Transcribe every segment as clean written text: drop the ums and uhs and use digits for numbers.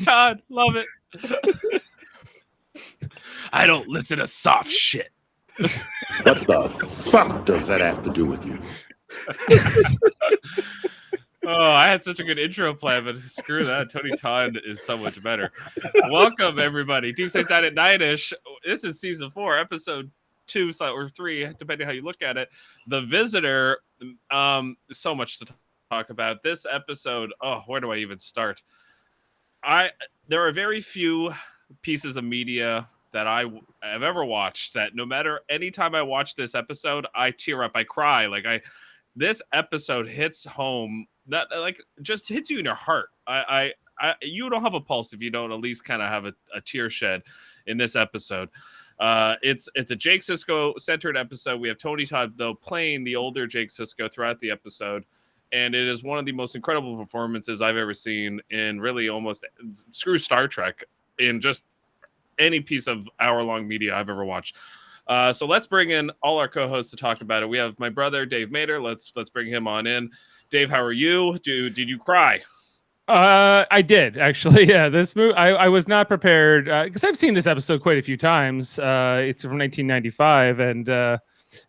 Todd, love it. I don't listen to soft shit. What the fuck does that have to do with you? Oh, I had such a good intro plan, but screw that. Tony Todd is so much better. Welcome, everybody. Deep Space Nine at Night-ish. This is season 4, episode 2 or 3, depending how you look at it. The Visitor. So much to talk about. This episode, where do I even start? There are very few pieces of media that I have ever watched that no matter any time I watch this episode, I tear up, I cry. This episode hits home, that just hits you in your heart. You don't have a pulse if you don't at least kind of have a tear shed in this episode. It's a Jake Sisko centered episode. We have Tony Todd though playing the older Jake Sisko throughout the episode, and it is one of the most incredible performances I've ever seen in really almost screw Star Trek, in just any piece of hour-long media I've ever watched. So let's bring in all our co-hosts to talk about it. We have my brother Dave Mader. Let's bring him on in. Dave, how are you? Did you cry? I did actually. Yeah, this movie I was not prepared because I've seen this episode quite a few times. It's from 1995, and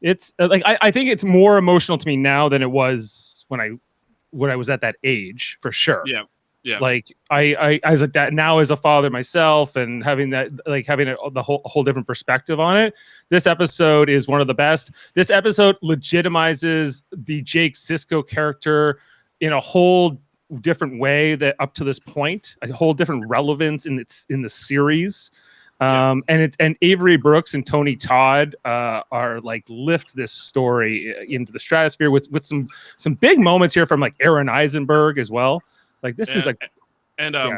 it's I think it's more emotional to me now than it was when I was at that age, for sure. Yeah. Yeah. Like I as a dad, now as a father myself, and having the whole different perspective on it. This episode is one of the best. This episode legitimizes the Jake Sisko character in a whole different way that up to this point, a whole different relevance in the series. And Avery Brooks and Tony Todd are lift this story into the stratosphere with some big moments here from Aaron Eisenberg as well.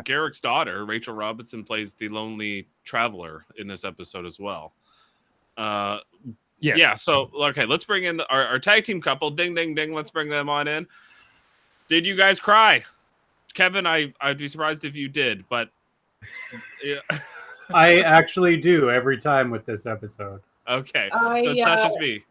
Garrick's daughter, Rachel Robinson, plays the lonely traveler in this episode as well. Yes. Yeah. So, okay, let's bring in our tag team couple. Ding, ding, ding. Let's bring them on in. Did you guys cry? Kevin, I'd be surprised if you did, but yeah. I actually do every time with this episode. Okay. So it's not just me.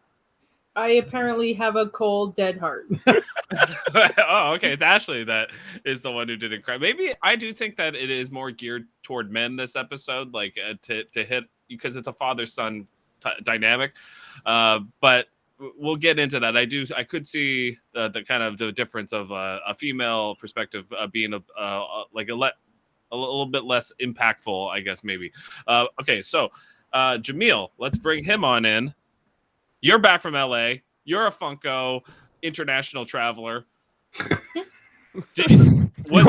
I apparently have a cold, dead heart. Oh, okay. It's Ashley that is the one who didn't cry. Maybe I do think that it is more geared toward men this episode, to hit, because it's a father-son dynamic. But we'll get into that. I could see the kind of the difference of a female perspective being a little bit less impactful, I guess, maybe. Okay, so Jaemeel, let's bring him on in. You're back from LA. You're a Funko international traveler. And with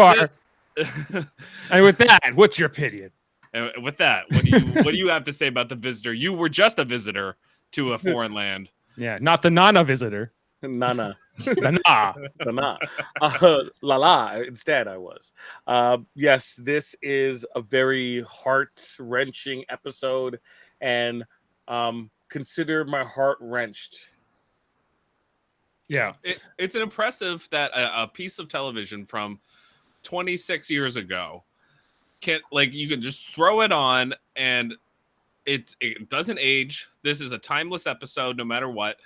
that, what's your opinion? And with that, what do you have to say about the Visitor? You were just a visitor to a foreign land. Yeah, not the Nana visitor. Nana. Nana. La. Instead, I was. Yes, this is a very heart-wrenching episode, and consider my heart wrenched. Yeah, it's an impressive that a piece of television from 26 years ago you can just throw it on and it doesn't age. This is a timeless episode no matter what,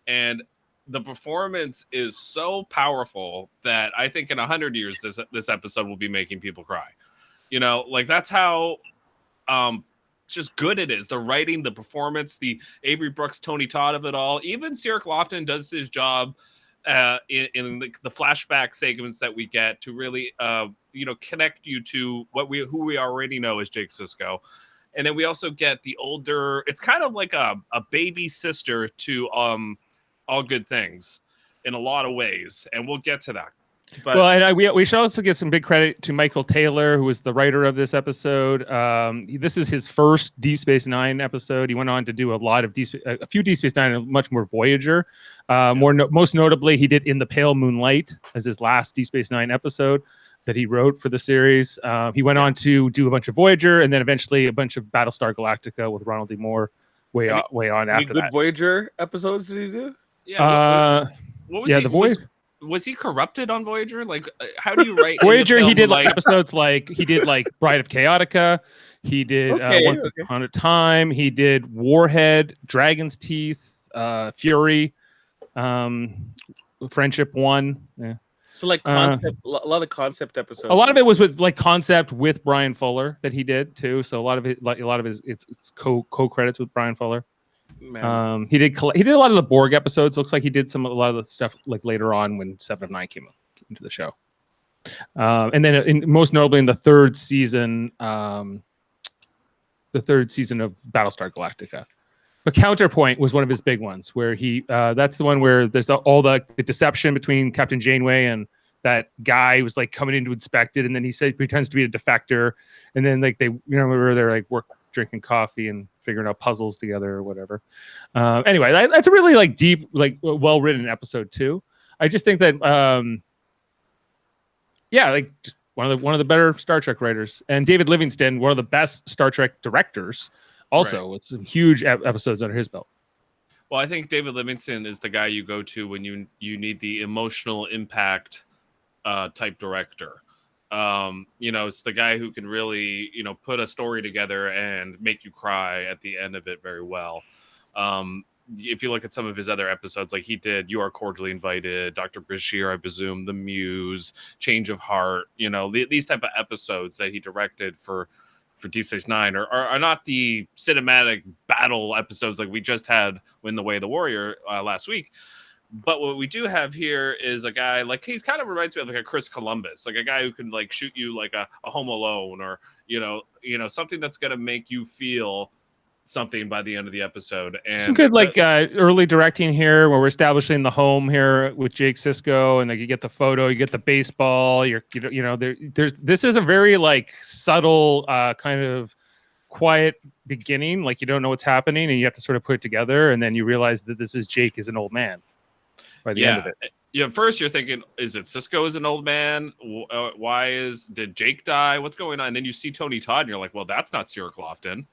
and the performance is so powerful that I think in 100 years this episode will be making people cry. That's how just good it is. The writing, the performance, the Avery Brooks, Tony Todd of it all. Even Cyril Lofton does his job in the flashback segments that we get to really connect you to who we already know as Jake Sisko. And then we also get the older, it's kind of like a baby sister to All Good Things in a lot of ways, and we'll get to that. But, we should also give some big credit to Michael Taylor, who was the writer of this episode. This is his first Deep Space Nine episode. He went on to do a few Deep Space Nine, and much more Voyager. Most notably, he did In the Pale Moonlight as his last Deep Space Nine episode that he wrote for the series. He went on to do a bunch of Voyager, and then eventually a bunch of Battlestar Galactica with Ronald D. Moore way on after that. Voyager episodes did he do? Yeah. What was the Voyager. Was he corrupted on Voyager? How do you write Voyager? He did episodes he did Bride of Chaotica. He did Once Upon a Time. He did Warhead, Dragon's Teeth, Fury, Friendship 1. Yeah. So like concept, a lot of concept episodes. A lot of it was with like concept with Brian Fuller that he did too. So a lot of it, like a lot of his, it's co credits with Brian Fuller. Man. He did a lot of the Borg episodes. Looks like he did a lot of the stuff like later on when 7 of 9 came into the show. And then most notably in the third season of Battlestar Galactica. But Counterpoint was one of his big ones where he that's the one where there's all the deception between Captain Janeway and that guy who was like coming in to inspect it, and then he pretends to be a defector, and then like they they're like drinking coffee and figuring out puzzles together or whatever. Anyway, that's a really like deep, like well written episode too. I just think that like just one of the better Star Trek writers, and David Livingston, one of the best Star Trek directors. Also, It's some huge episodes under his belt. Well, I think David Livingston is the guy you go to when you need the emotional impact type director. It's the guy who can really, put a story together and make you cry at the end of it very well. If you look at some of his other episodes, like he did You Are Cordially Invited, Dr. Bashir, I presume, The Muse, Change of Heart, these type of episodes that he directed for Deep Space Nine are not the cinematic battle episodes like we just had in The Way of the Warrior last week. But what we do have here is a guy like he's kind of reminds me of like a Chris Columbus, like a guy who can like shoot you like a Home Alone or something that's gonna make you feel something by the end of the episode. And some good early directing here where we're establishing the home here with Jake Sisko, and like you get the photo, you get the baseball, this is a very like subtle kind of quiet beginning, like you don't know what's happening and you have to sort of put it together, and then you realize that this is Jake is an old man by the end of it. Yeah, first you're thinking, is it Sisko is an old man? Did Jake die? What's going on? And then you see Tony Todd and you're like, well, that's not Cyril Clofton.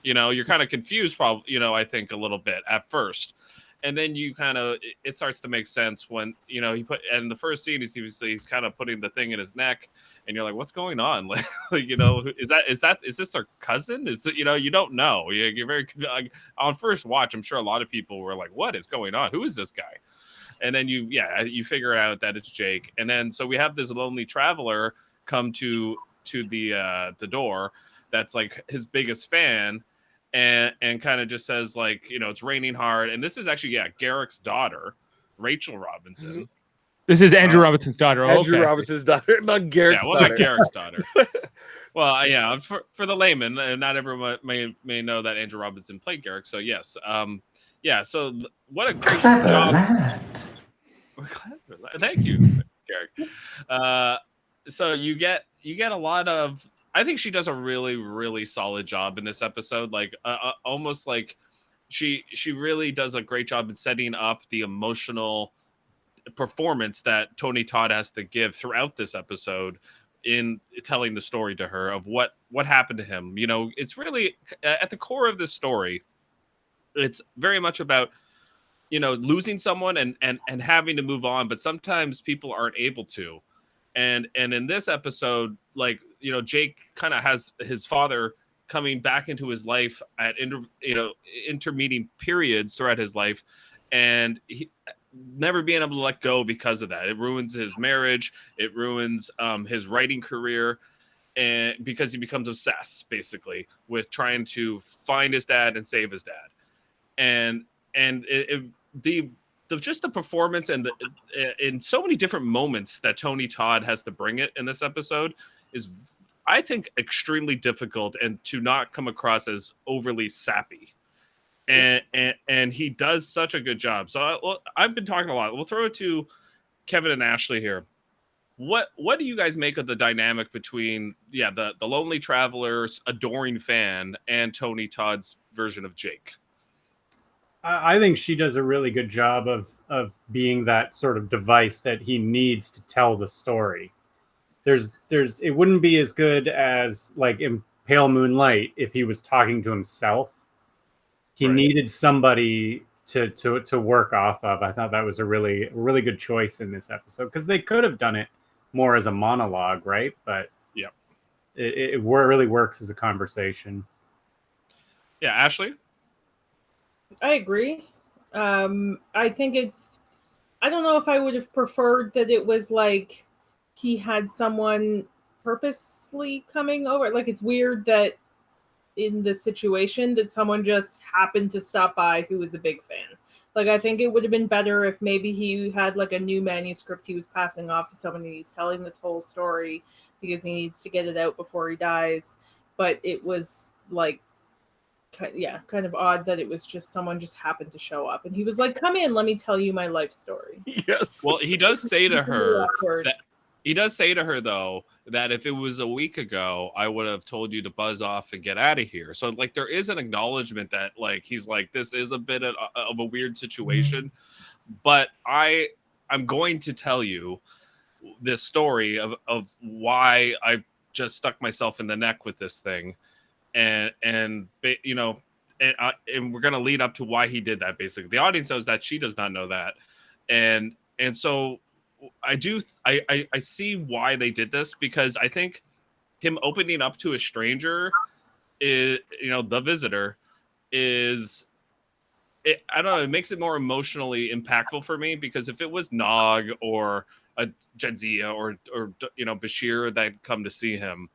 You're kind of confused, probably, I think a little bit at first. And then you it starts to make sense when, he put, and the first scene is he's kind of putting the thing in his neck and you're like, what's going on? Like, is this their cousin? Is that, you don't know. You're very, like, on first watch, I'm sure a lot of people were like, what is going on? Who is this guy? And then you figure out that it's Jake. And then, so we have this lonely traveler come to the door. That's like his biggest fan. And kind of just says like, it's raining hard. And this is actually, Garrick's daughter, Rachel Robinson. This is Andrew Robinson's daughter. Andrew Robinson's daughter, not Garrick's daughter. Not Garrick's daughter. Well, for the layman, not everyone may know that Andrew Robinson played Garrick. So yes. So what a great job. Thank you, Garrick. So you get a lot of, I think she does a really, really solid job in this episode. Like almost like she really does a great job in setting up the emotional performance that Tony Todd has to give throughout this episode in telling the story to her of what happened to him. It's really at the core of this story. It's very much about, losing someone and having to move on, but sometimes people aren't able to. And in this episode, like, Jake kind of has his father coming back into his life at intermeeting periods throughout his life, and he never being able to let go because of that. It ruins his marriage. It ruins his writing career, and because he becomes obsessed basically with trying to find his dad and save his dad. And just the performance and in so many different moments that Tony Todd has to bring it in this episode is, I think, extremely difficult and to not come across as overly sappy. And he does such a good job. So I've been talking a lot. We'll throw it to Kevin and Ashley here. What do you guys make of the dynamic between the lonely traveler's adoring fan and Tony Todd's version of Jake? I think she does a really good job of being that sort of device that he needs to tell the story. It wouldn't be as good as like in Pale Moonlight if he was talking to himself. He needed somebody to work off of. I thought that was a really good choice in this episode, because they could have done it more as a monologue, right? But it really works as a conversation. Yeah, Ashley? I agree. I think I don't know if I would have preferred that it was like he had someone purposely coming over. Like, it's weird that in this situation that someone just happened to stop by who was a big fan. Like, I think it would have been better if maybe he had like a new manuscript he was passing off to someone and he's telling this whole story because he needs to get it out before he dies. But it was like, kind of odd that it was just someone just happened to show up and he was like, "Come in, let me tell you my life story." Yes. Well, he does say to her Awkward. that he does say to her though that if it was a week ago, I would have told you to buzz off and get out of here. So like there is an acknowledgement that like he's like, this is a bit of a weird situation, but I'm going to tell you this story of why I just stuck myself in the neck with this thing, and you know, and we're gonna lead up to why he did that. Basically, the audience knows that, she does not know that, and so I see why they did this, because I think him opening up to a stranger is, you know, the visitor is. I don't know. It makes it more emotionally impactful for me, because if it was Nog or a Jadzia or you know, Bashir that come to see him,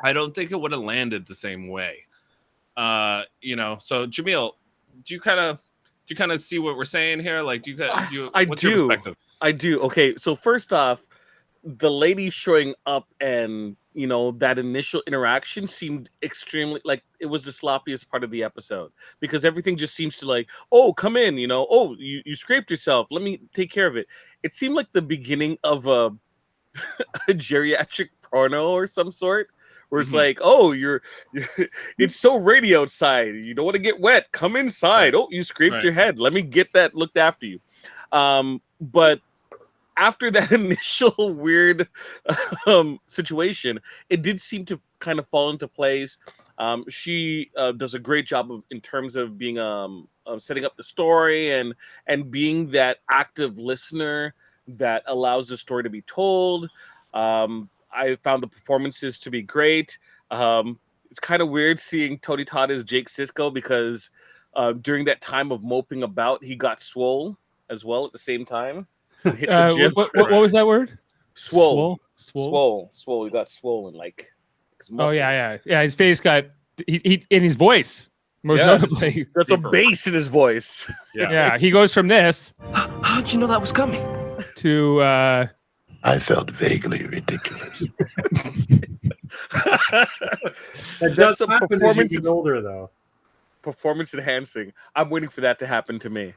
I don't think it would have landed the same way. You know. So Jaemeel, do you kind of see what we're saying here? Like, what's your perspective? I do. Okay, so first off, the lady showing up and, you know, that initial interaction seemed extremely, like, it was the sloppiest part of the episode, because everything just seems to like, oh, come in, you know, oh, you scraped yourself, let me take care of it. It seemed like the beginning of a geriatric porno or some sort, where it's like, oh, you're it's so rainy outside, you don't want to get wet, come inside. Right. Oh, you scraped your head, let me get that looked after you. But after that initial weird situation, it did seem to kind of fall into place. She does a great job in terms of being setting up the story and being that active listener that allows the story to be told. I found the performances to be great. It's kind of weird seeing Tony Todd as Jake Sisko, because during that time of moping about, he got swole as well at the same time. What was that word? Swole. Swole. He got swollen, like. Oh yeah. His face got he in his voice, most notably. That's a bass in his voice. Yeah. He goes from this. How'd you know that was coming? To I felt vaguely ridiculous. That's a performance. As you get older, though. Performance enhancing. I'm waiting for that to happen to me,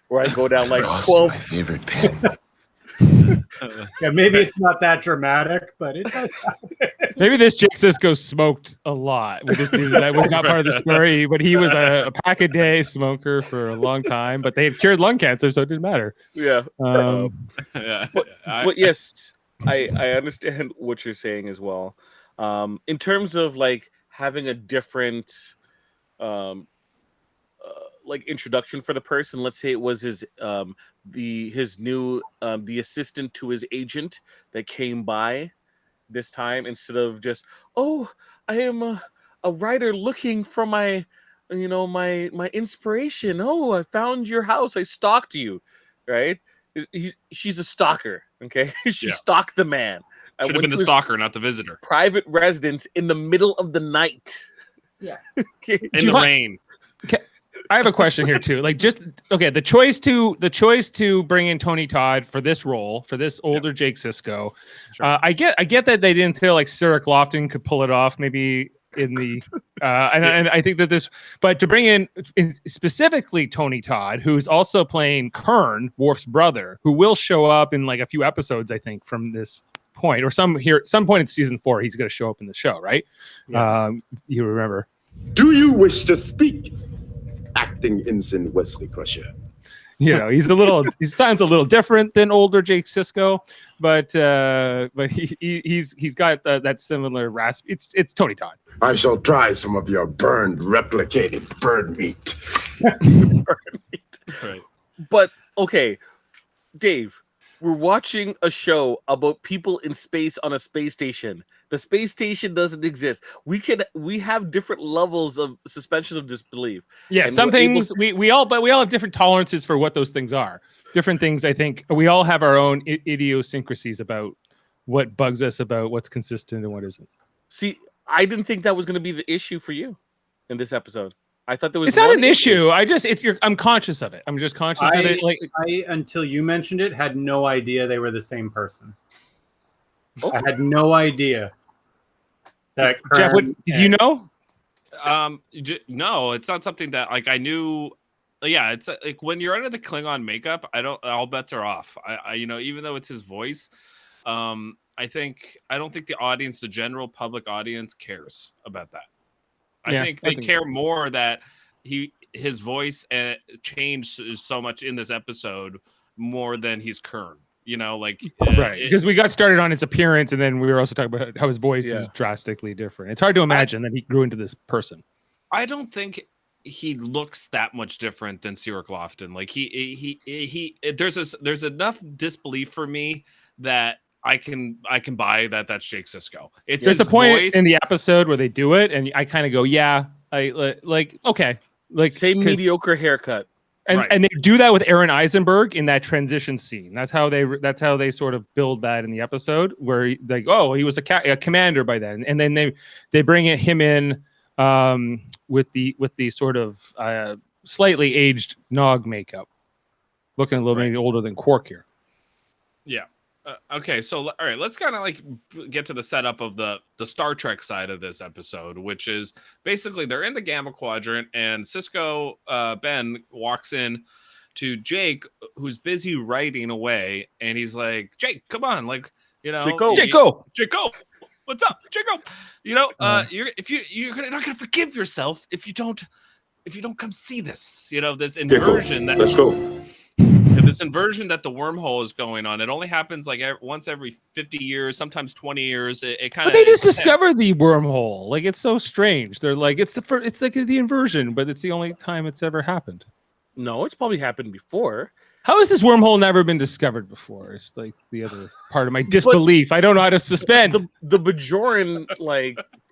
where I go down like 12. My favorite pen. Yeah, maybe it's not that dramatic, but it does happen. Maybe this Jake Sisko smoked a lot. We just knew that was not part of the story, but he was a pack-a-day smoker for a long time, but they had cured lung cancer, so it didn't matter. Yeah. Yeah. But yes, I understand what you're saying as well. In terms of like having a different like introduction for the person. Let's say it was his new the assistant to his agent that came by this time, instead of just, oh, I am a writer looking for my my inspiration. Oh, I found your house, I stalked you, right? She's a stalker. Okay. She stalked the man. Should have been the stalker, not the visitor. Private residence in the middle of the night. Yeah. In the rain. Okay. I have a question here too. Like, the choice to bring in Tony Todd for this role, for this older Jake Sisko. Sure. I get that they didn't feel like Cyril Lofton could pull it off, maybe in the and I think that this, but to bring in specifically Tony Todd, who's also playing Kern, Worf's brother, who will show up in like a few episodes, I think, from this point, or some point in season 4, he's going to show up in the show, right? Yeah. You remember? Do you wish to speak? Acting ensign Wesley Crusher. You know, he sounds a little different than older Jake Sisko, but he's got that similar rasp. It's Tony Todd. I shall try some of your burned, replicated bird meat. Right. But okay, Dave, we're watching a show about people in space on a space station. The space station doesn't exist. We have different levels of suspension of disbelief. Yeah, some things we all have different tolerances for what those things are. different things. I think we all have our own idiosyncrasies about what bugs us about what's consistent and what isn't. See, I didn't think that was going to be the issue for you in this episode. I thought there was It's not one an issue. I'm conscious of it. I'm just conscious of it. Like I, until you mentioned it, had no idea they were the same person. Oh. I had no idea. That Jeff, did you know? No, it's not something that like I knew. Yeah, it's like when you're under the Klingon makeup, all bets are off. I even though it's his voice, I don't think the audience, the general public audience, cares about that. I think they care more that his voice changed so much in this episode more than he's Kern. Right? Because we got started on his appearance, and then we were also talking about how his voice is drastically different. It's hard to imagine that he grew into this person. I don't think he looks that much different than Cyril Lofton. Like there's enough disbelief for me that I can buy that's Jake Sisko. There's the point in the episode where they do it, and I kind of go, yeah, okay, same mediocre haircut, and they do that with Aaron Eisenberg in that transition scene. That's how they sort of build that in the episode where he was a commander by then, and then they bring him in with the sort of slightly aged Nog makeup, looking a little maybe older than Quark here. Yeah. Okay, so all right, let's kind of get to the setup of the Star Trek side of this episode, which is basically they're in the Gamma Quadrant, and Sisko Ben walks in to Jake, who's busy writing away, and he's like, "Jake, come on, Jaco, what's up, Jaco? You're not gonna forgive yourself if you don't come see this. This inversion that let's go." This inversion that the wormhole is going on, it only happens like once every 50 years, sometimes 20 years. It kind of. But they just discovered the wormhole. Like it's so strange. They're like it's like the inversion, but it's the only time it's ever happened. No, it's probably happened before. How has this wormhole never been discovered before? It's like the other part of my disbelief. I don't know how to suspend. The Bajoran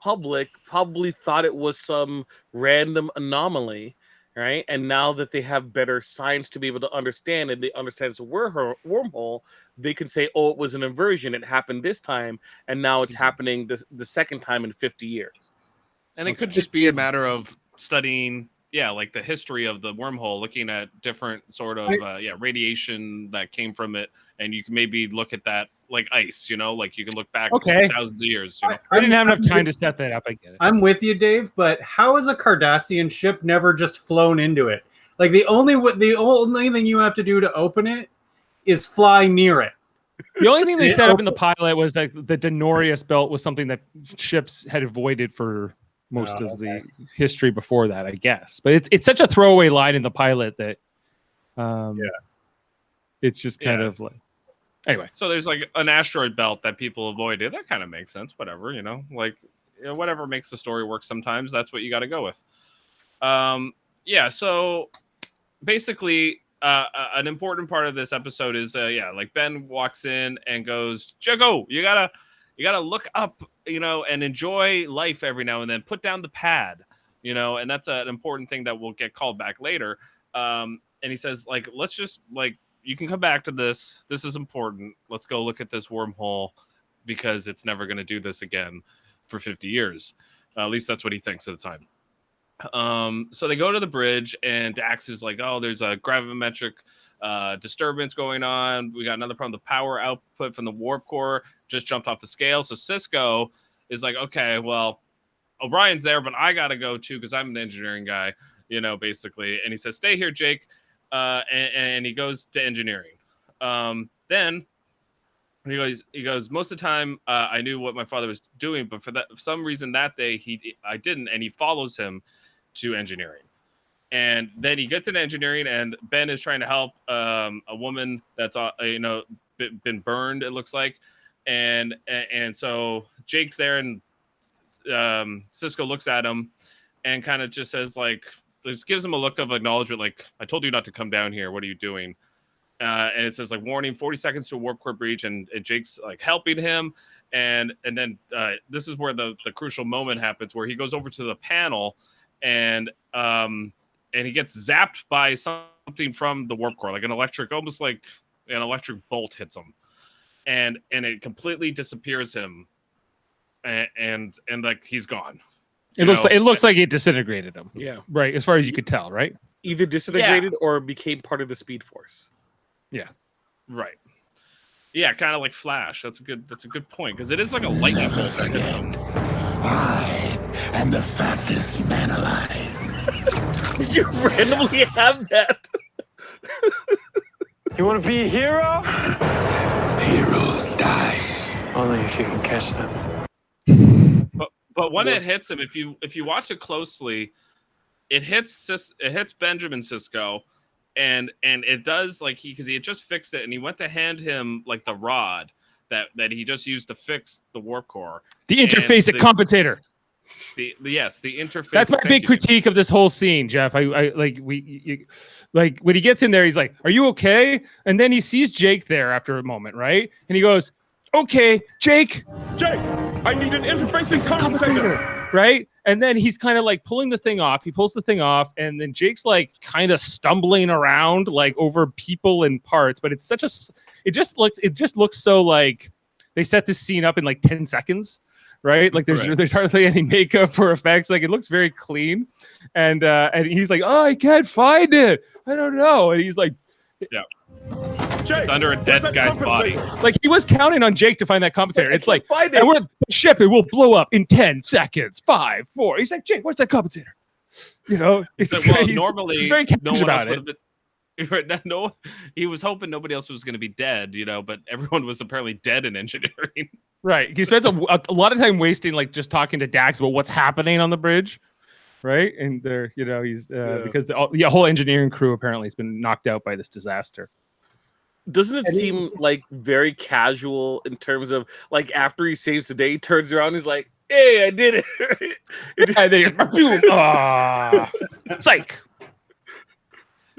public probably thought it was some random anomaly. Right, and now that they have better science to be able to understand, and they understand it's a wormhole, they can say, "Oh, it was an inversion. It happened this time, and now it's happening the second time in 50 years." And it could just be a matter of studying, like the history of the wormhole, looking at different sort of radiation that came from it, and you can maybe look at that like ice, like you can look back thousands of years. I didn't have enough time to set that up. I get it. I'm with you, Dave, but how is a Cardassian ship never just flown into it? Like the only thing you have to do to open it is fly near it. The only thing they set up in the pilot was that the Denorius belt was something that ships had avoided for most of the history before that, I guess. But it's such a throwaway line in the pilot that it's just kind of like. Anyway, so there's like an asteroid belt that people avoided. That kind of makes sense. Whatever, whatever makes the story work. Sometimes that's what you got to go with. So basically, an important part of this episode is, like Ben walks in and goes, "Jaco, you gotta look up, and enjoy life every now and then. Put down the pad, and that's an important thing that will get called back later." And he says, let's just you can come back to this. This is important. Let's go look at this wormhole because it's never going to do this again for 50 years. At least that's what he thinks at the time. So they go to the bridge, and Dax is like, "Oh, there's a gravimetric disturbance going on. We got another problem. The power output from the warp core just jumped off the scale." So Sisko is like, "Okay, well, O'Brien's there, but I got to go too because I'm an engineering guy, basically." And he says, "Stay here, Jake." And he goes to engineering. Then he goes, "Most of the time, I knew what my father was doing, but for some reason that day I didn't." And he follows him to engineering. And then he gets into engineering, and Ben is trying to help a woman that's been burned, it looks like. And so Jake's there, and Sisko looks at him and kind of just says just gives him a look of acknowledgement, like, "I told you not to come down here. What are you doing?" And it says warning, 40 seconds to a warp core breach, and Jake's helping him. And then this is where the crucial moment happens, where he goes over to the panel and he gets zapped by something something from the warp core, like an electric, almost like an electric bolt hits him, and it completely disappears him, and like he's gone. It looks like it disintegrated him. Yeah. Right. As far as you could tell, right? Either disintegrated or became part of the Speed Force. Yeah. Right. Yeah, kind of like Flash. That's a good point, because it is like a lightning bolt that hits him. I am the fastest man alive. Did you randomly have that? You want to be a hero? Heroes die. Only if you can catch them. But when it hits him, if you watch it closely, it hits Benjamin Sisko, and it does like because he had just fixed it, and he went to hand him like the rod that he just used to fix the warp core. The interface compensator. The interface. That's my big critique of this whole scene, Jeff. I like when he gets in there, he's like, "Are you okay?" And then he sees Jake there after a moment, right? And he goes, "Okay, Jake, I need an interfacing compensator. right?" And then he's kind of like pulling the thing off. He pulls the thing off, and then Jake's like kind of stumbling around like over people and parts. But it's it just looks so like they set this scene up in like 10 seconds. Right, like there's hardly any makeup or effects. Like it looks very clean, and he's like, "Oh, I can't find it. I don't know." And he's like, "Yeah, it's under a dead guy's body." Like he was counting on Jake to find that compensator. It's like, find and we're the ship. It will blow up in 10 seconds. 5, 4. He's like, "Jake, where's that compensator?" You know, normally he's very no one about else it. would have been. No, he was hoping nobody else was going to be dead, you know, but everyone was apparently dead in engineering. Right. He spends a lot of time wasting like just talking to Dax about what's happening on the bridge. Right. And there, you know, he's because the whole engineering crew apparently has been knocked out by this disaster. Doesn't it seem like very casual in terms of like after he saves the day, he turns around, he's like, "Hey, I did it." And then psych.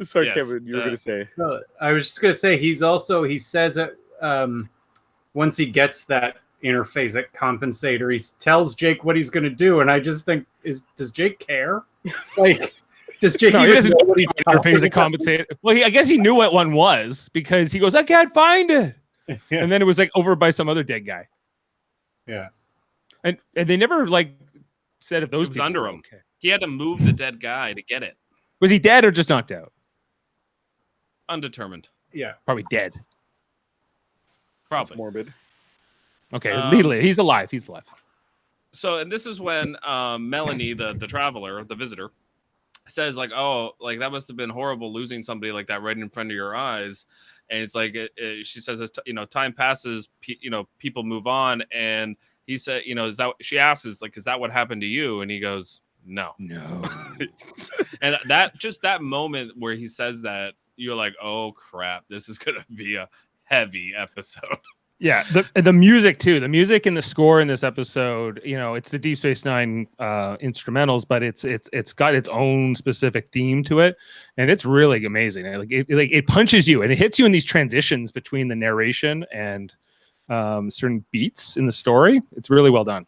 Sorry, Yes, Kevin, you were gonna say. No, I was just gonna say he says it once he gets that interface at compensator, he tells Jake what he's gonna do, and I just think does Jake care? Like, does Jake he doesn't know what he's interface at compensator? Well, I guess he knew what one was because he goes, "I can't find it," and then it was like over by some other dead guy. Yeah, and they never like said if those It was people under were him. okay. He had to move the dead guy to get it. Was he dead or just knocked out? Undetermined. yeah. Probably dead. Probably. That's morbid. Okay, he's alive. He's alive. So, and this is when Melanie, the traveler, the visitor, says like, "Oh, like that must have been horrible losing somebody like that right in front of your eyes." And it's like she says, time passes, people move on, and he said, she asks, "Is that what happened to you?" And he goes, "No." And that moment where he says that, you're like, "Oh crap, this is gonna be a heavy episode." Yeah, the music too. The music and the score in this episode, it's the Deep Space Nine instrumentals, but it's got its own specific theme to it, and it's really amazing. It punches you and it hits you in these transitions between the narration and certain beats in the story. It's really well done.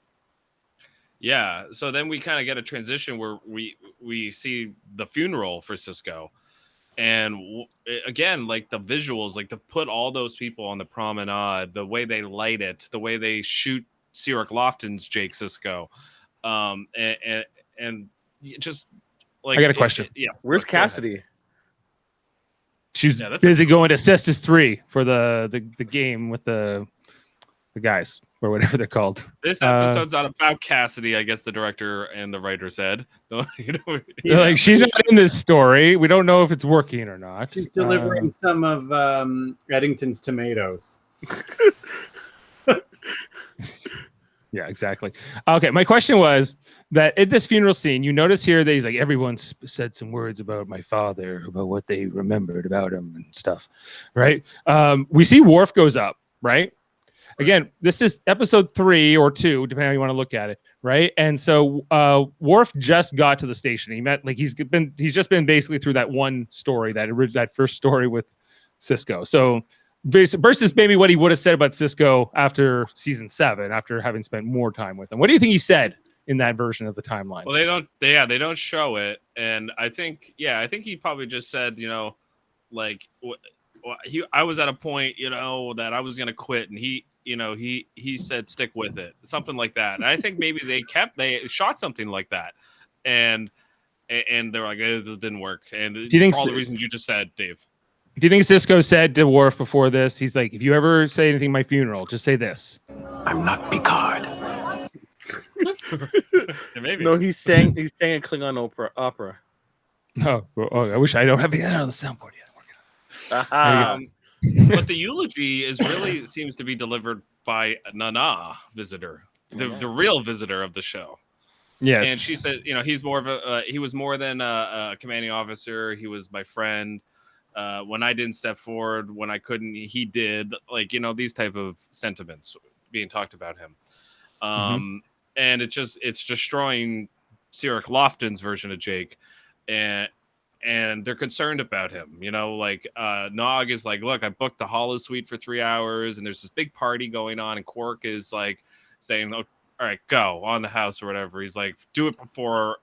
Yeah. So then we kind of get a transition where we see the funeral for Sisko. And again, like the visuals, like to put all those people on the promenade, the way they light it, the way they shoot Cyril Lofton's Jake Sisko, and just like I got a question. Where's Cassidy? She's busy going to Cestus 3 for the game with the guys or whatever they're called. This episode's not about Cassidy, I guess the director and the writer said. Like she's not in this story. We don't know if it's working or not. She's delivering some of Eddington's tomatoes. Yeah, exactly. Okay, my question was that in this funeral scene, you notice here that he's like, everyone said some words about my father, about what they remembered about him and stuff, right? We see Worf goes up, right? Again, this is episode 3 or 2, depending on how you want to look at it, right? And so Worf just got to the station. He met he's just been basically through that one story, that first story with Sisko. So versus maybe what he would have said about Sisko after season 7, after having spent more time with him. What do you think he said in that version of the timeline? Well, they don't show it, and I think he probably just said, like I was at a point, that I was gonna quit, and he said stick with it, something like that. And I think maybe they shot something like that, and they're like, this didn't work, and you think for all the reasons you just said, Dave. Do you think Cisco said to Worf before this? He's like, if you ever say anything at my funeral, just say this. I'm not Picard. Maybe. No, he sang a Klingon opera. Oh, I wish I don't have that on the soundboard yet. But the eulogy seems to be delivered by Nana visitor, the real visitor of the show. Yes, and she said, he's more of he was more than a commanding officer. He was my friend. When I didn't step forward, when I couldn't, he did. Like, these type of sentiments being talked about him. And it's destroying Cyril Lofton's version of Jake, and they're concerned about him. Nog is like, look, I booked the Hollow Suite for 3 hours, and there's this big party going on, and Quark is like saying, oh, all right, go on the house or whatever. He's like, do it before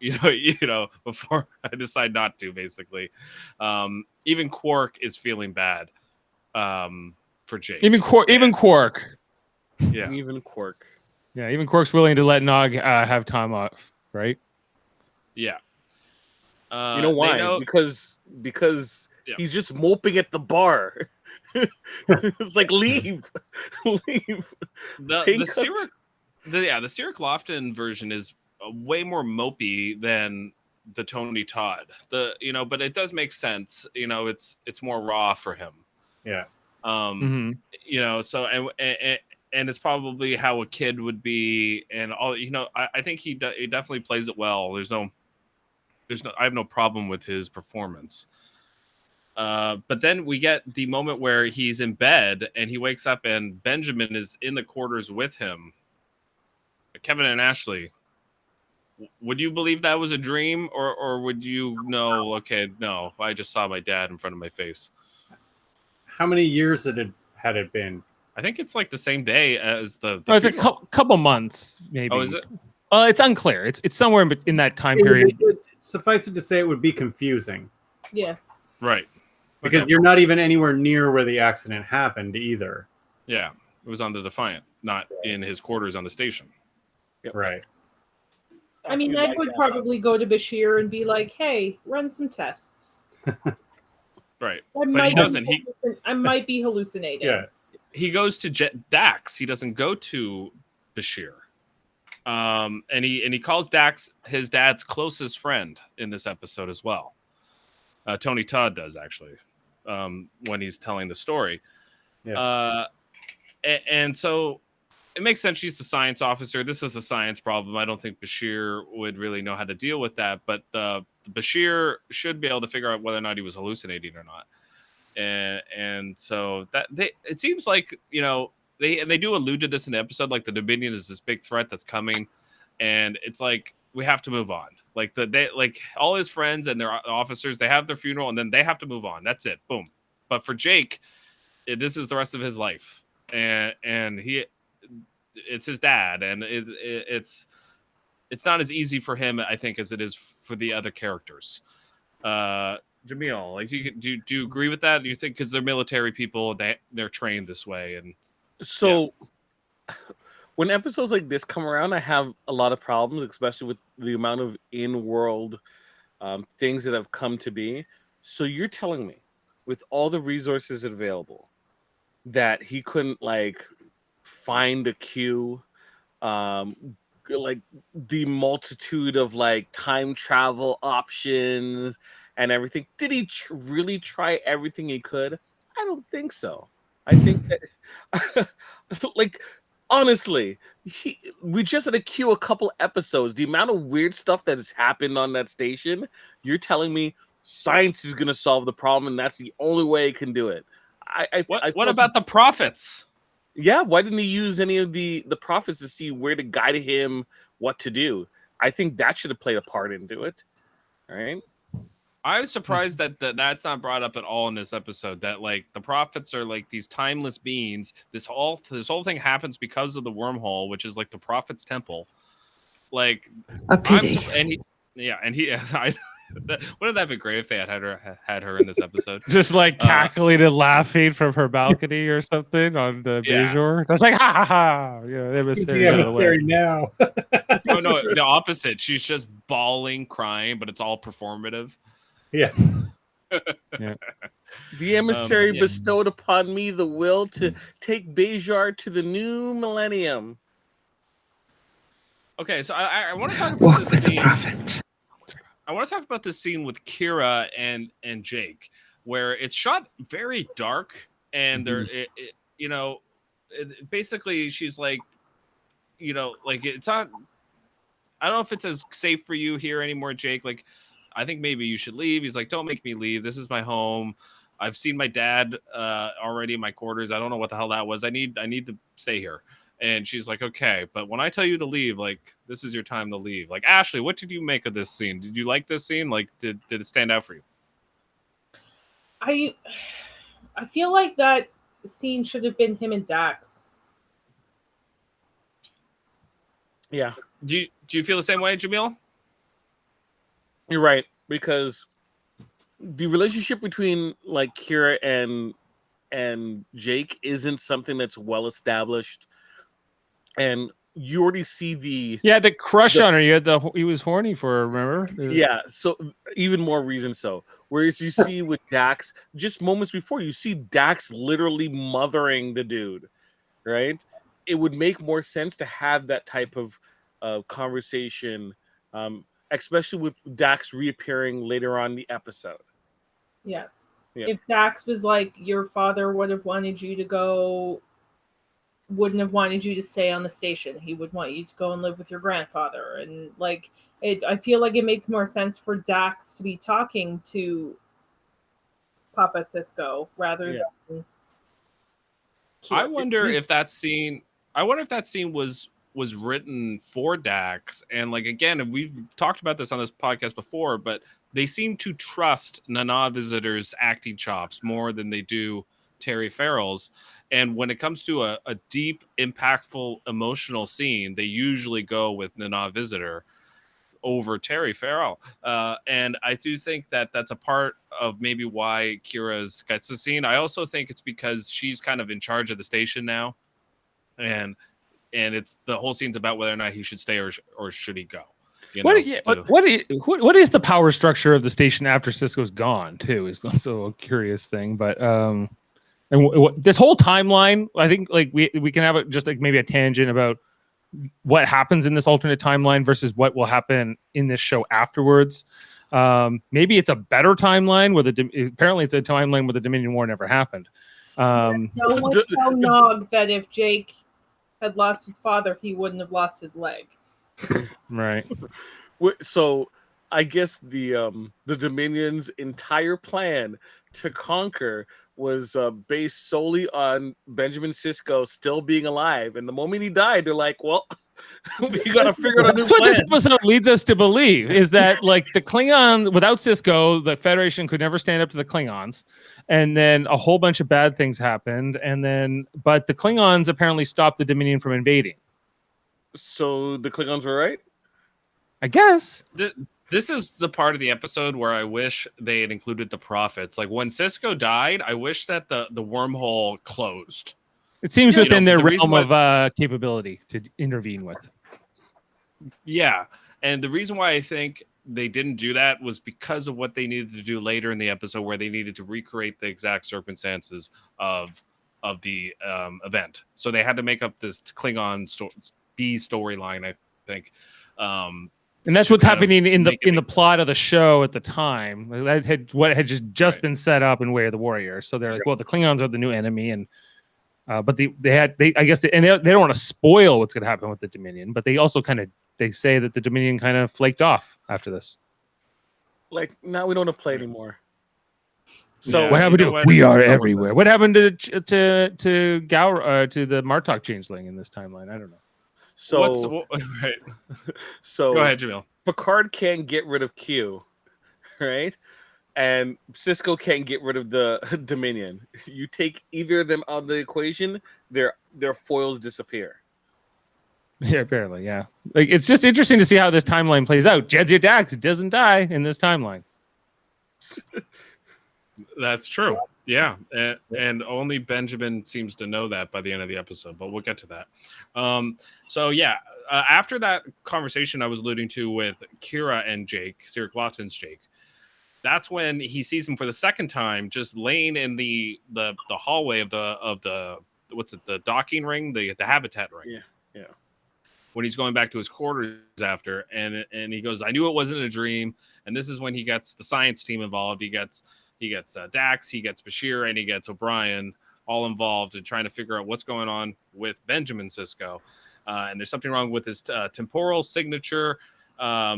before I decide not to. Basically, even Quark is feeling bad for Jake. Even Quark. Yeah, even Quark. Yeah, even Quark's willing to let Nog have time off, right? Yeah. You know why? Because he's just moping at the bar. It's like, leave. The Cyril Lofton version is way more mopey than the Tony Todd. But it does make sense. It's more raw for him. Yeah. So and it's probably how a kid would be, and all. I think he definitely plays it well. I have no problem with his performance. But then we get the moment where he's in bed and he wakes up and Benjamin is in the quarters with him. Kevin and Ashley, would you believe that was a dream, or would you know, okay, no, I just saw my dad in front of my face? How many years had it been? I think it's like the same day as the it's a couple months, maybe. Oh, is it? It's unclear. It's somewhere in that time period. Suffice it to say, it would be confusing. Yeah. Right. Because you're not even anywhere near where the accident happened either. Yeah. It was on the Defiant, not in his quarters on the station. Yep. Right. I mean, I would probably go to Bashir and be like, hey, run some tests. Right. But he doesn't. I might be hallucinating. Yeah. He goes to Dax. He doesn't go to Bashir. And he calls Dax his dad's closest friend in this episode as well. Tony Todd does, actually, when he's telling the story. Yeah. And so it makes sense. She's the science officer. This is a science problem. I don't think Bashir would really know how to deal with that, but Bashir should be able to figure out whether or not he was hallucinating or not. And so that it seems like, they do allude to this in the episode, like the Dominion is this big threat that's coming, and it's like we have to move on. Like all his friends and their officers, they have their funeral and then they have to move on. That's it. Boom. But for Jake, this is the rest of his life, and it's his dad, and it's not as easy for him, I think, as it is for the other characters. Jaemeel, like, do you agree with that? Do you think, because they're military people, they're trained this way, and so when episodes like this come around, I have a lot of problems, especially with the amount of in-world things that have come to be. So you're telling me, with all the resources available, that he couldn't find a Q, like the multitude of time travel options and everything? Did he really try everything he could? I don't think so. I think that, honestly, we just had to queue a couple episodes. The amount of weird stuff that has happened on that station, you're telling me science is going to solve the problem, and that's the only way it can do it. What about the prophets? Yeah, why didn't he use any of the prophets to see where to guide him, what to do? I think that should have played a part into it. All right. I was surprised that that's not brought up at all in this episode. That the prophets are these timeless beings. This whole thing happens because of the wormhole, which is the prophet's temple. A pity. Wouldn't that be great if they had her in this episode? Just like cackling and laughing from her balcony or something on the Yeah. Bejor. Just like ha ha ha. Yeah, Who's emissary the out of the way. emissary now? Oh no, the opposite. She's just bawling, crying, but it's all performative. Yeah. The emissary yeah. bestowed upon me the will to take Bejor to the new millennium. Okay, so I want to talk about Walk this with the scene. prophets. I want to talk about this scene with Kira and Jake, where it's shot very dark, and basically she's like, like it's not. I don't know if it's as safe for you here anymore, Jake. Like, I think maybe you should leave. He's like, don't make me leave. This is my home. I've seen my dad already in my quarters. I don't know what the hell that was. I need to stay here. And she's like, okay, but when I tell you to leave, like, this is your time to leave. Like, Ashley, what did you make of this scene? Did you like this scene? Like, did it stand out for you? I feel like that scene should have been him and Dax. Yeah. Do you feel the same way, Jaemeel? You're right, because the relationship between like Kira and Jake isn't something that's well established, and you already see the crush on her. He was horny for her. Remember? yeah. So even more reason so. Whereas you see with Dax, just moments before, you see Dax literally mothering the dude, right? It would make more sense to have that type of conversation. Especially with Dax reappearing later on in the episode. Yeah. Yeah. If Dax was like, your father would have wanted you to go, wouldn't have wanted you to stay on the station. He would want you to go and live with your grandfather. And like, I feel like it makes more sense for Dax to be talking to Papa Cisco rather than Kira. I wonder if that scene was written for Dax, and like again, we've talked about this on this podcast before, but they seem to trust Nana Visitor's acting chops more than they do Terry Farrell's. And when it comes to a deep, impactful, emotional scene, they usually go with Nana Visitor over Terry Farrell. And I do think that that's a part of maybe why Kira's gets the scene. I also think it's because she's kind of in charge of the station now, and it's the whole scene's about whether or not he should stay or should he go. What is the power structure of the station after Cisco's gone? Too is also a curious thing. But this whole timeline, I think, like we can have just like maybe a tangent about what happens in this alternate timeline versus what will happen in this show afterwards. Maybe it's a better timeline where apparently it's a timeline where the Dominion War never happened. No one tell Nog that if Jake had lost his father, he wouldn't have lost his leg. Right. So I guess the Dominion's entire plan to conquer was based solely on Benjamin Sisko still being alive. And the moment he died, they're like, well, we got to figure out a new That's what plan. this episode leads us to believe, is that like the Klingon, without Sisko, the Federation could never stand up to the Klingons. And then a whole bunch of bad things happened. But the Klingons apparently stopped the Dominion from invading. So the Klingons were right? I guess. This is the part of the episode where I wish they had included the prophets. Like when Sisko died, I wish that the wormhole closed. It seems within their realm of capability to intervene with. Yeah. And the reason why I think they didn't do that was because of what they needed to do later in the episode, where they needed to recreate the exact circumstances of the event. So they had to make up this Klingon B storyline, I think. And that's what's happening in the plot of the show at the time. That had just been set up in Way of the Warrior. So they're like, well, the Klingons are the new enemy, and but they don't want to spoil what's going to happen with the Dominion, but they also they say that the Dominion kind of flaked off after this. Like, now we don't want to play anymore. So what happened to We Are Everywhere? What happened to Gaur to the Martok changeling in this timeline? I don't know. So right. So go ahead, Jaemeel. Picard can't get rid of Q, right? And Sisko can't get rid of the Dominion. You take either of them out of the equation, their foils disappear. Yeah, apparently, yeah. Like it's just interesting to see how this timeline plays out. Jadzia Dax doesn't die in this timeline. That's true. Yeah, and only Benjamin seems to know that by the end of the episode, but we'll get to that. So yeah, after that conversation I was alluding to with Kira and Jake, Sirk Lawton's Jake, that's when he sees him for the second time, just laying in the hallway of the what's it, the docking ring, the habitat ring. Yeah. When he's going back to his quarters after, and he goes, I knew it wasn't a dream. And this is when he gets the science team involved. He gets Dax, he gets Bashir, and he gets O'Brien all involved in trying to figure out what's going on with Benjamin Sisko. And there's something wrong with his temporal signature. I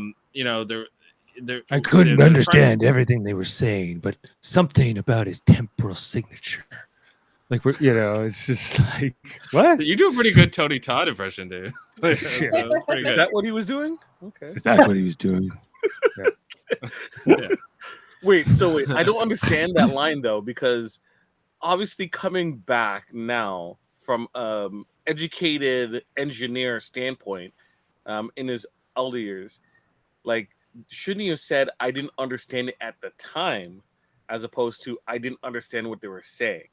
couldn't understand everything they were saying, but something about his temporal signature. Like, it's just like, what? You do a pretty good Tony Todd impression, dude. Is that what he was doing? Okay. Is that what he was doing? Yeah. Wait, I don't understand that line though, because obviously coming back now from educated engineer standpoint, in his elder years, like, shouldn't he have said I didn't understand it at the time, as opposed to I didn't understand what they were saying?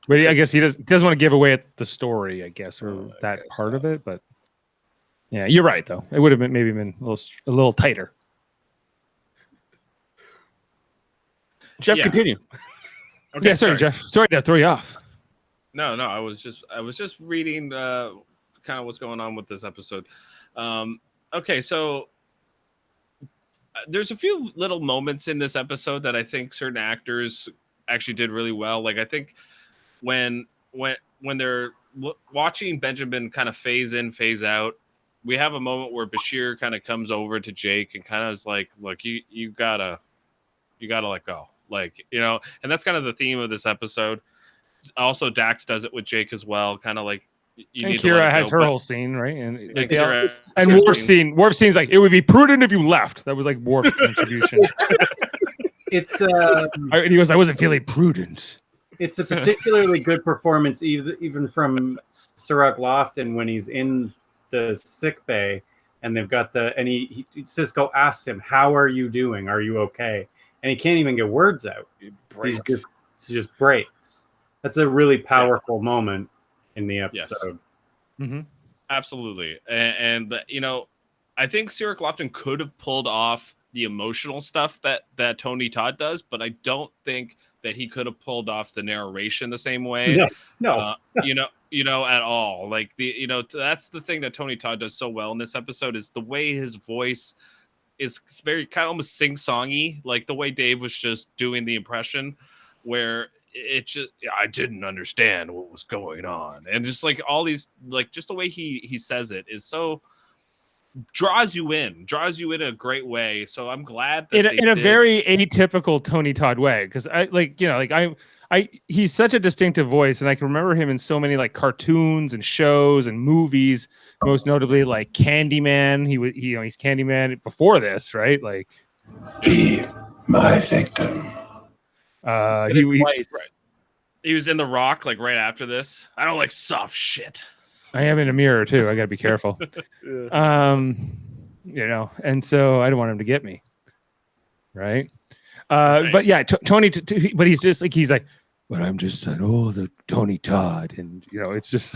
But I guess he doesn't want to give away the story, I guess, or that part of it. But yeah, you're right though. It would have been a little tighter. Jeff, continue. Okay, yeah, sorry, Jeff. Sorry to throw you off. No, I was just reading kind of what's going on with this episode. Okay, so there's a few little moments in this episode that I think certain actors actually did really well. Like I think when they're watching Benjamin kind of phase in, phase out, we have a moment where Bashir kind of comes over to Jake and kind of is like, look, you gotta let go. Like, and that's kind of the theme of this episode. Also, Dax does it with Jake as well. Kind of like, and Kira has her whole scene, right? And like Kira, and Worf's scene's like, it would be prudent if you left. That was like Worf's contribution. It's and he goes, I wasn't feeling prudent. It's a particularly good performance, even from Sirk Lofton when he's in the sick bay, and they've got Sisko asks him, "How are you doing? Are you okay?" And he can't even get words out. He just breaks. That's a really powerful moment in the episode. Yes. Mm-hmm. Absolutely, and I think Sirk Lofton could have pulled off the emotional stuff that Tony Todd does, but I don't think that he could have pulled off the narration the same way. No. At all. Like that's the thing that Tony Todd does so well in this episode is the way his voice is very kind of almost sing-songy, like the way Dave was just doing the impression, where it just I didn't understand what was going on, and just like all these, like just the way he says it is so draws you in a great way. So I'm glad that in a very atypical Tony Todd way, because he's such a distinctive voice, and I can remember him in so many like cartoons and shows and movies, most notably like Candyman. He's Candyman before this, right? Like, be my victim. He was in The Rock like right after this. I don't like soft shit. I am in a mirror too. I got to be careful. And so I don't want him to get me. Right. But yeah, Tony, but he's just like, but I'm just an old Tony Todd. And, it's just,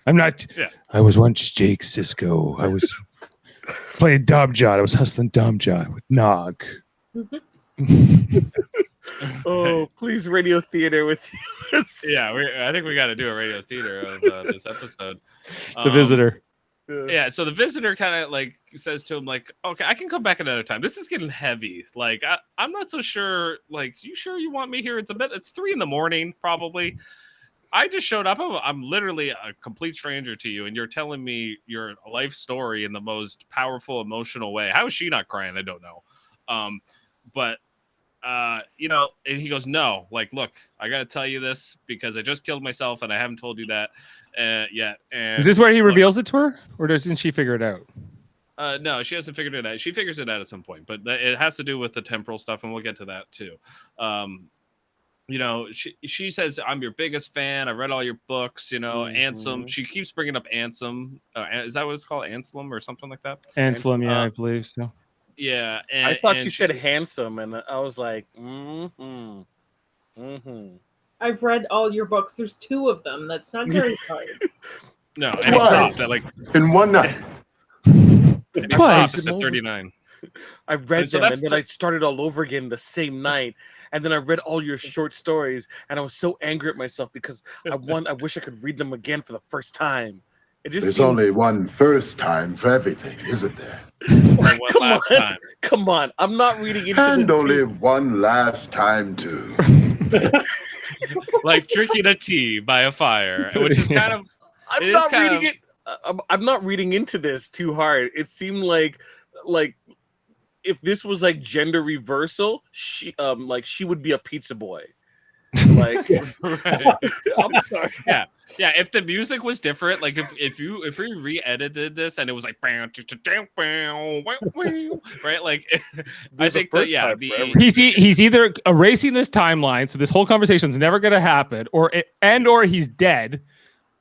I'm not, I was once Jake Sisko. I was playing Domjot. I was hustling Domjot with Nog. Oh, please, radio theater with you. I think we got to do a radio theater of this episode. The Visitor. Yeah, so the Visitor kind of like says to him, like, okay, I can come back another time. This is getting heavy. Like, I'm not so sure. Like, you sure you want me here? It's 3 a.m. probably. I just showed up. I'm literally a complete stranger to you, and you're telling me your life story in the most powerful, emotional way. How is she not crying? I don't know. And he goes, no, like, look, I got to tell you this because I just killed myself and I haven't told you that yet. And is this where he reveals it to her, or doesn't she figure it out? No, she hasn't figured it out. She figures it out at some point, but it has to do with the temporal stuff, and we'll get to that too. you know, she says, I'm your biggest fan. I read all your books, you know, Ansem. She keeps bringing up Ansem. Is that what it's called? Anselm or something like that? Anselm, yeah, I believe so. Yeah. I thought she said handsome, and I was like, I've read all your books. There's 2 of them. That's not very hard. No, and it stopped at like in one night. It stopped at 39. I read them, and then I started all over again the same night. And then I read all your short stories, and I was so angry at myself because I wish I could read them again for the first time. It just There's only one first time for everything, isn't there? Come on! I'm not reading into and this. And only one last time too. Like drinking a tea by a fire, which is kind of. I'm not reading into this too hard. It seemed like if this was like gender reversal, she would be a pizza boy. Like, I'm sorry. Yeah. If the music was different, like if we re-edited this and it was like right, like I think that he's either erasing this timeline, so this whole conversation's never going to happen, or he's dead.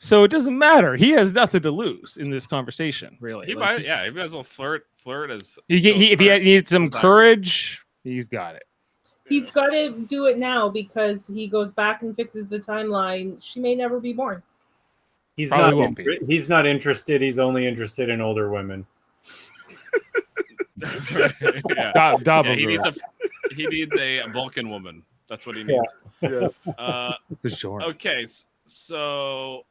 So it doesn't matter. He has nothing to lose in this conversation, really. He might as well flirt as if he needs some courage, he's got it. He's got to do it now because he goes back and fixes the timeline. She may never be born. He's not interested. He's only interested in older women. That's right. He needs a Vulcan woman. That's what he needs. Yes. For sure. Okay, so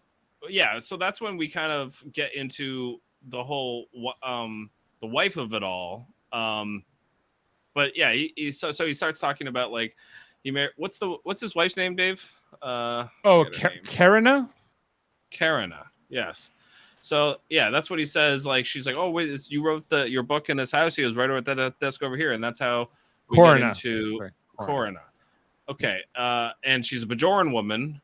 so that's when we kind of get into the whole the wife of it all. But yeah, he starts talking about like he married. What's his wife's name, Dave? Karina. Karina, yes. So yeah, that's what he says. Like she's like, oh wait, you wrote your book in this house. He was right over at that desk over here, and that's how we get into Corina. Okay, and she's a Bajoran woman,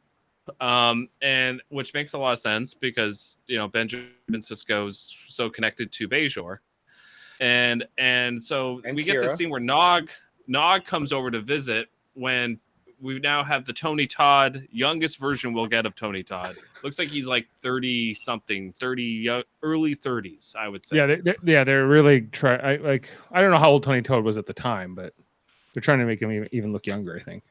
and which makes a lot of sense because you know Benjamin Sisko's so connected to Bajor. And so we get this scene where Nog comes over to visit when we now have the Tony Todd, youngest version we'll get of Tony Todd. Looks like he's like 30 something, early 30s, I would say. Yeah, they're really I don't know how old Tony Todd was at the time, but they're trying to make him even look younger, I think.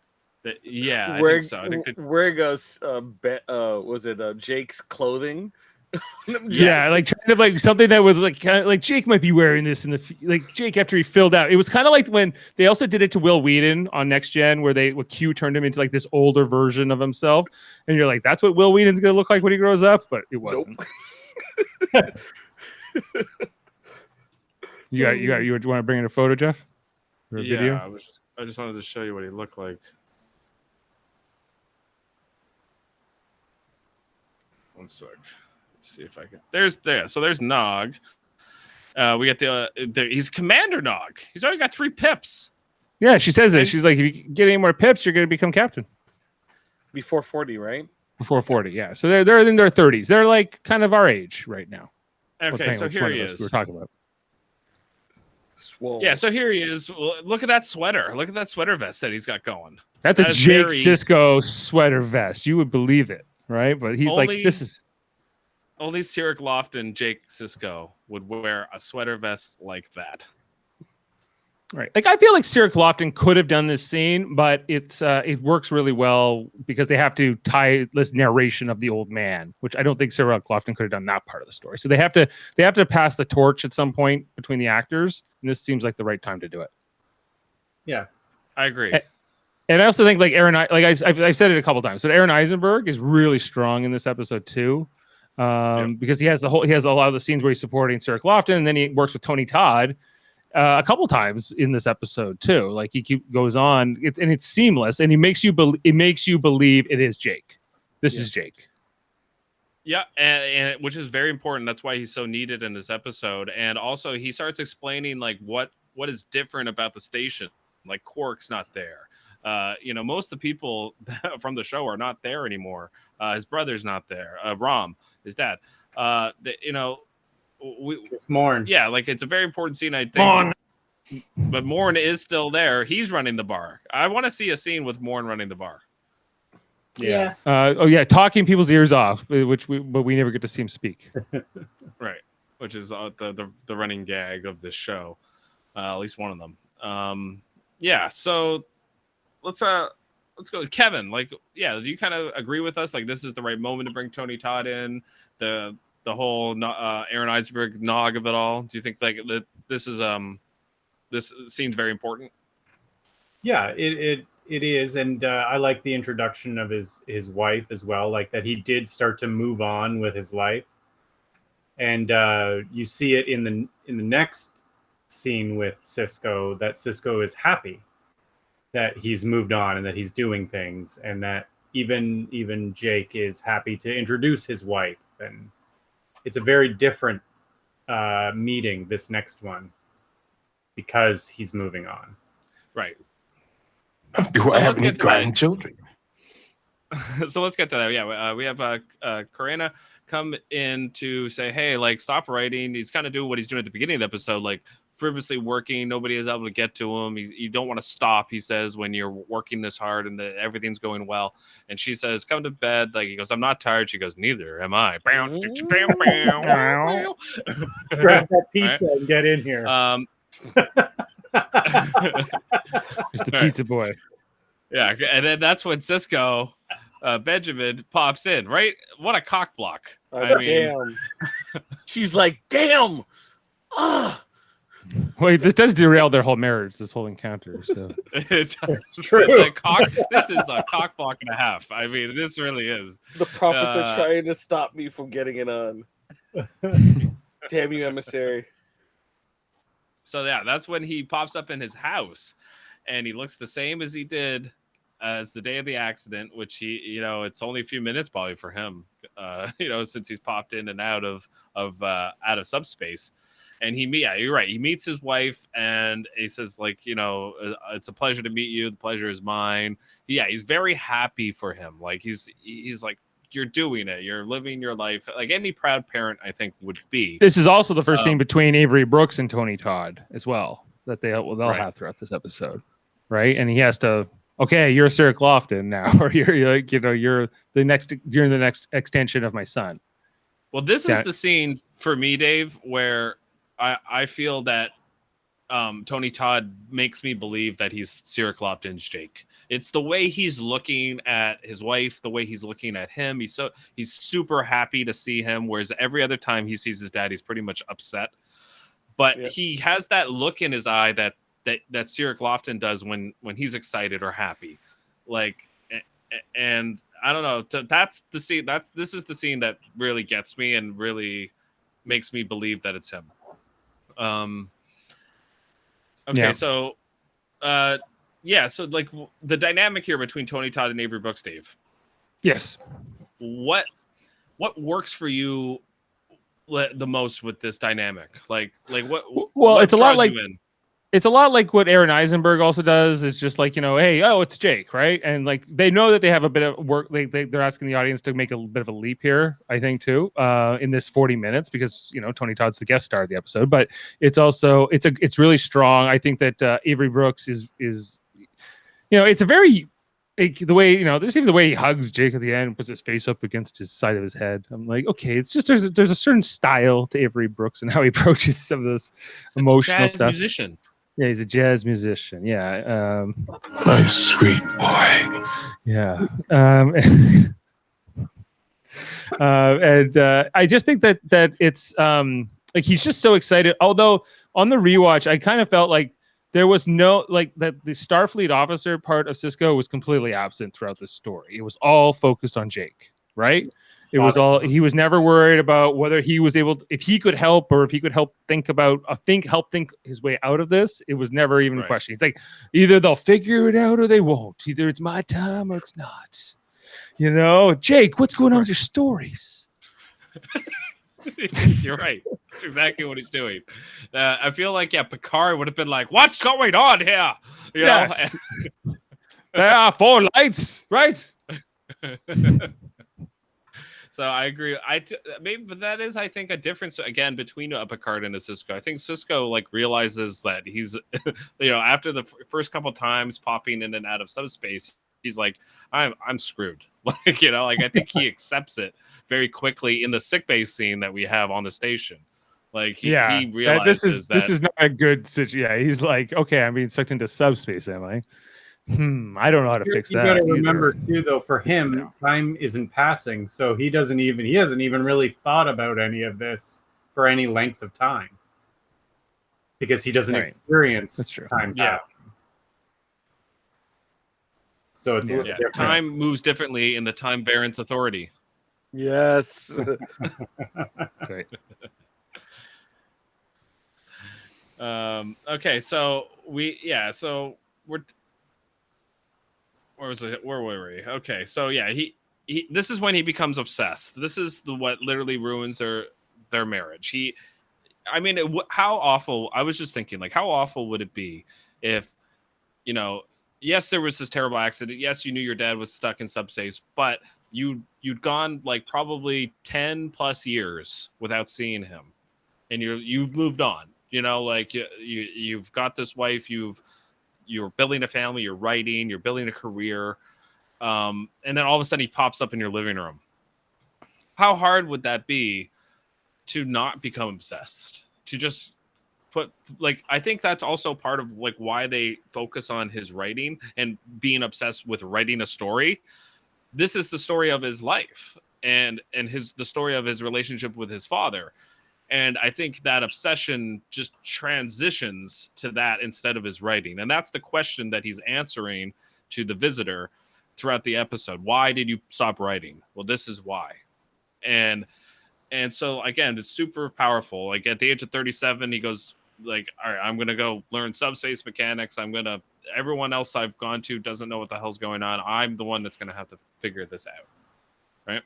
I think so. I think where goes was it Jake's clothing? Yeah, like kind of like something that was like kind of like Jake might be wearing this in the Jake after he filled out. It was kind of like when they also did it to Will Wheaton on Next Gen, where Q turned him into like this older version of himself, and you're like, that's what Will Wheaton's gonna look like when he grows up, but it wasn't. Nope. You want to bring in a photo, Jeff? Or a video? I just wanted to show you what he looked like. One sec. See if I can. So there's Nog. We get he's Commander Nog. He's already got 3 pips. Yeah, she says this. She's like, if you get any more pips, you're going to become captain. Before 40, right? Before 40, yeah. So they're in their 30s. They're like kind of our age right now. Okay, so here he is. We're talking about. Swole. Yeah, so here he is. Well, look at that sweater. Look at that sweater vest that he's got going. That's a Jake Sisko sweater vest. You would believe it, right? But he's like, this is. Only Ciric Lofton, Jake Sisko would wear a sweater vest like that. Right. Like I feel like Ciric Lofton could have done this scene, but it works really well because they have to tie this narration of the old man, which I don't think Ciric Lofton could have done that part of the story. So they have to pass the torch at some point between the actors, and this seems like the right time to do it. Yeah, I agree. And I also think like I've said it a couple times, but Aaron Eisenberg is really strong in this episode too. Because he has a lot of the scenes where he's supporting Ciric Lofton, and then he works with Tony Todd a couple times in this episode too. Like he goes on, it's seamless, and it makes you believe it is Jake. This is Jake. Yeah, and which is very important. That's why he's so needed in this episode. And also, he starts explaining like what is different about the station. Like Quark's not there. Most of the people from the show are not there anymore. His brother's not there. Rom, his dad. It's Morn. Yeah, like it's a very important scene, I think. Morn. But Morn is still there. He's running the bar. I want to see a scene with Morn running the bar. Yeah. Oh yeah, talking people's ears off, but we never get to see him speak. Right, which is the running gag of this show, at least one of them. Yeah, so let's go with Kevin. Like, yeah, do you kind of agree with us? Like, this is the right moment to bring Tony Todd in, the whole Aaron Eisenberg nog of it all. Do you think like that this is this scene's very important? Yeah, it is, and I like the introduction of his wife as well. Like that, he did start to move on with his life, and you see it in the next scene with Cisco. That Cisco is happy that he's moved on and that he's doing things, and that even Jake is happy to introduce his wife, and it's a very different meeting, this next one, because he's moving on. Right. Do I have any grandchildren? So let's get to that. Yeah, we have Karina come in to say, hey, like, stop writing. He's kind of doing what he's doing at the beginning of the episode, like frivolously working. Nobody is able to get to him. You don't want to stop, he says, when you're working this hard and everything's going well. And she says, come to bed. Like, he goes, I'm not tired. She goes, neither am I. Grab that pizza and get in here. It's the pizza boy. Yeah, and then that's when Cisco Benjamin pops in, right? What a cock block. I mean, Damn. She's like, damn. Wait, this does derail their whole marriage, this whole encounter. So it's true. This is a cock block and a half. I mean, this really is. The prophets are trying to stop me from getting it on. Damn you, emissary. So yeah, that's when he pops up in his house, and he looks the same as he did as the day of the accident, which it's only a few minutes probably for him, since he's popped in and out of subspace. And you're right. He meets his wife, and he says, like, it's a pleasure to meet you. The pleasure is mine. Yeah, he's very happy for him. Like he's like, you're doing it. You're living your life like any proud parent, I think, would be. this is also the first scene between Avery Brooks and Tony Todd as well that they'll Right. have throughout this episode, right? And he has to, okay, you're Sarah Clofton now, or you're the next extension of my son. Well, this is the scene for me, Dave, where I feel that Tony Todd makes me believe that he's Sarah Clofton's Jake. It's the way he's looking at his wife, the way he's looking at him. He's super happy to see him, whereas every other time he sees his dad, he's pretty much upset. But he has that look in his eye that Sarah Clofton does when he's excited or happy. Like, and I don't know. That's the scene. This is the scene that really gets me and really makes me believe that it's him. Okay, so so like the dynamic here between Tony Todd and Avery Brooks, Dave. Yes. What works for you the most with this dynamic? Like what? Well, what it's a lot draws like you in? It's a lot like what Aaron Eisenberg also does. It's just like, hey, it's Jake, right? And like they know that they have a bit of work. They're asking the audience to make a bit of a leap here, I think, too, in this 40 minutes because Tony Todd's the guest star of the episode. But it's also it's really strong. I think that Avery Brooks is it's a very the way there's even the way he hugs Jake at the end, puts his face up against his side of his head. I'm like, okay, it's just there's a certain style to Avery Brooks and how he approaches some of this emotional stuff. Musician. Yeah, he's a jazz musician. Yeah. My sweet boy. Yeah. And I just think that it's like he's just so excited. Although on the rewatch, I kind of felt like there was no that the Starfleet officer part of Cisco was completely absent throughout the story. It was all focused on Jake, right? It was all he was never worried about whether he was able to, if he could help or if he could help think his way out of this. It was never even a question. It's like either they'll figure it out or they won't. Either it's my time or it's not. Jake, what's going on with your stories? You're right. That's exactly what he's doing. I feel like Picard would have been like, "What's going on here?" Yes. There are 4 lights, right? So I agree. But that is, I think, a difference again between a Picard and a Cisco. I think Cisco realizes that he's, after the first couple times popping in and out of subspace, he's like, I'm screwed. Like, you know, like I think he accepts it very quickly in the sickbay scene that we have on the station. Like he realizes this is not a good situation. Yeah, he's like, okay, I'm being sucked into subspace, am I? I don't know how to fix that. You got to either. remember too, though, for him, time isn't passing, so he hasn't even really thought about any of this for any length of time because he doesn't experience That's true. time Yeah. passing. So it's a little different. Time moves differently in the Time Baron's authority. Yes. That's right. Okay, so we're where were we? Okay, so yeah, he this is when he becomes obsessed. This is what literally ruins their marriage. How awful, I was just thinking, like, how awful would it be if, you know, yes, there was this terrible accident, yes, you knew your dad was stuck in subspace, but you'd gone like probably 10 plus years without seeing him, and you've moved on. You know, like you've got this wife, you're building a family, you're writing, you're building a career, and then all of a sudden he pops up in your living room. How hard would that be to not become obsessed? To just put, like, I think that's also part of like why they focus on his writing and being obsessed with writing a story. This is the story of his life and the story of his relationship with his father. And I think that obsession just transitions to that instead of his writing. And that's the question that he's answering to the visitor throughout the episode. Why did you stop writing? Well, this is why. And so, again, it's super powerful. Like, at the age of 37, he goes, like, all right, I'm going to go learn subspace mechanics. Everyone else I've gone to doesn't know what the hell's going on. I'm the one that's going to have to figure this out. Right?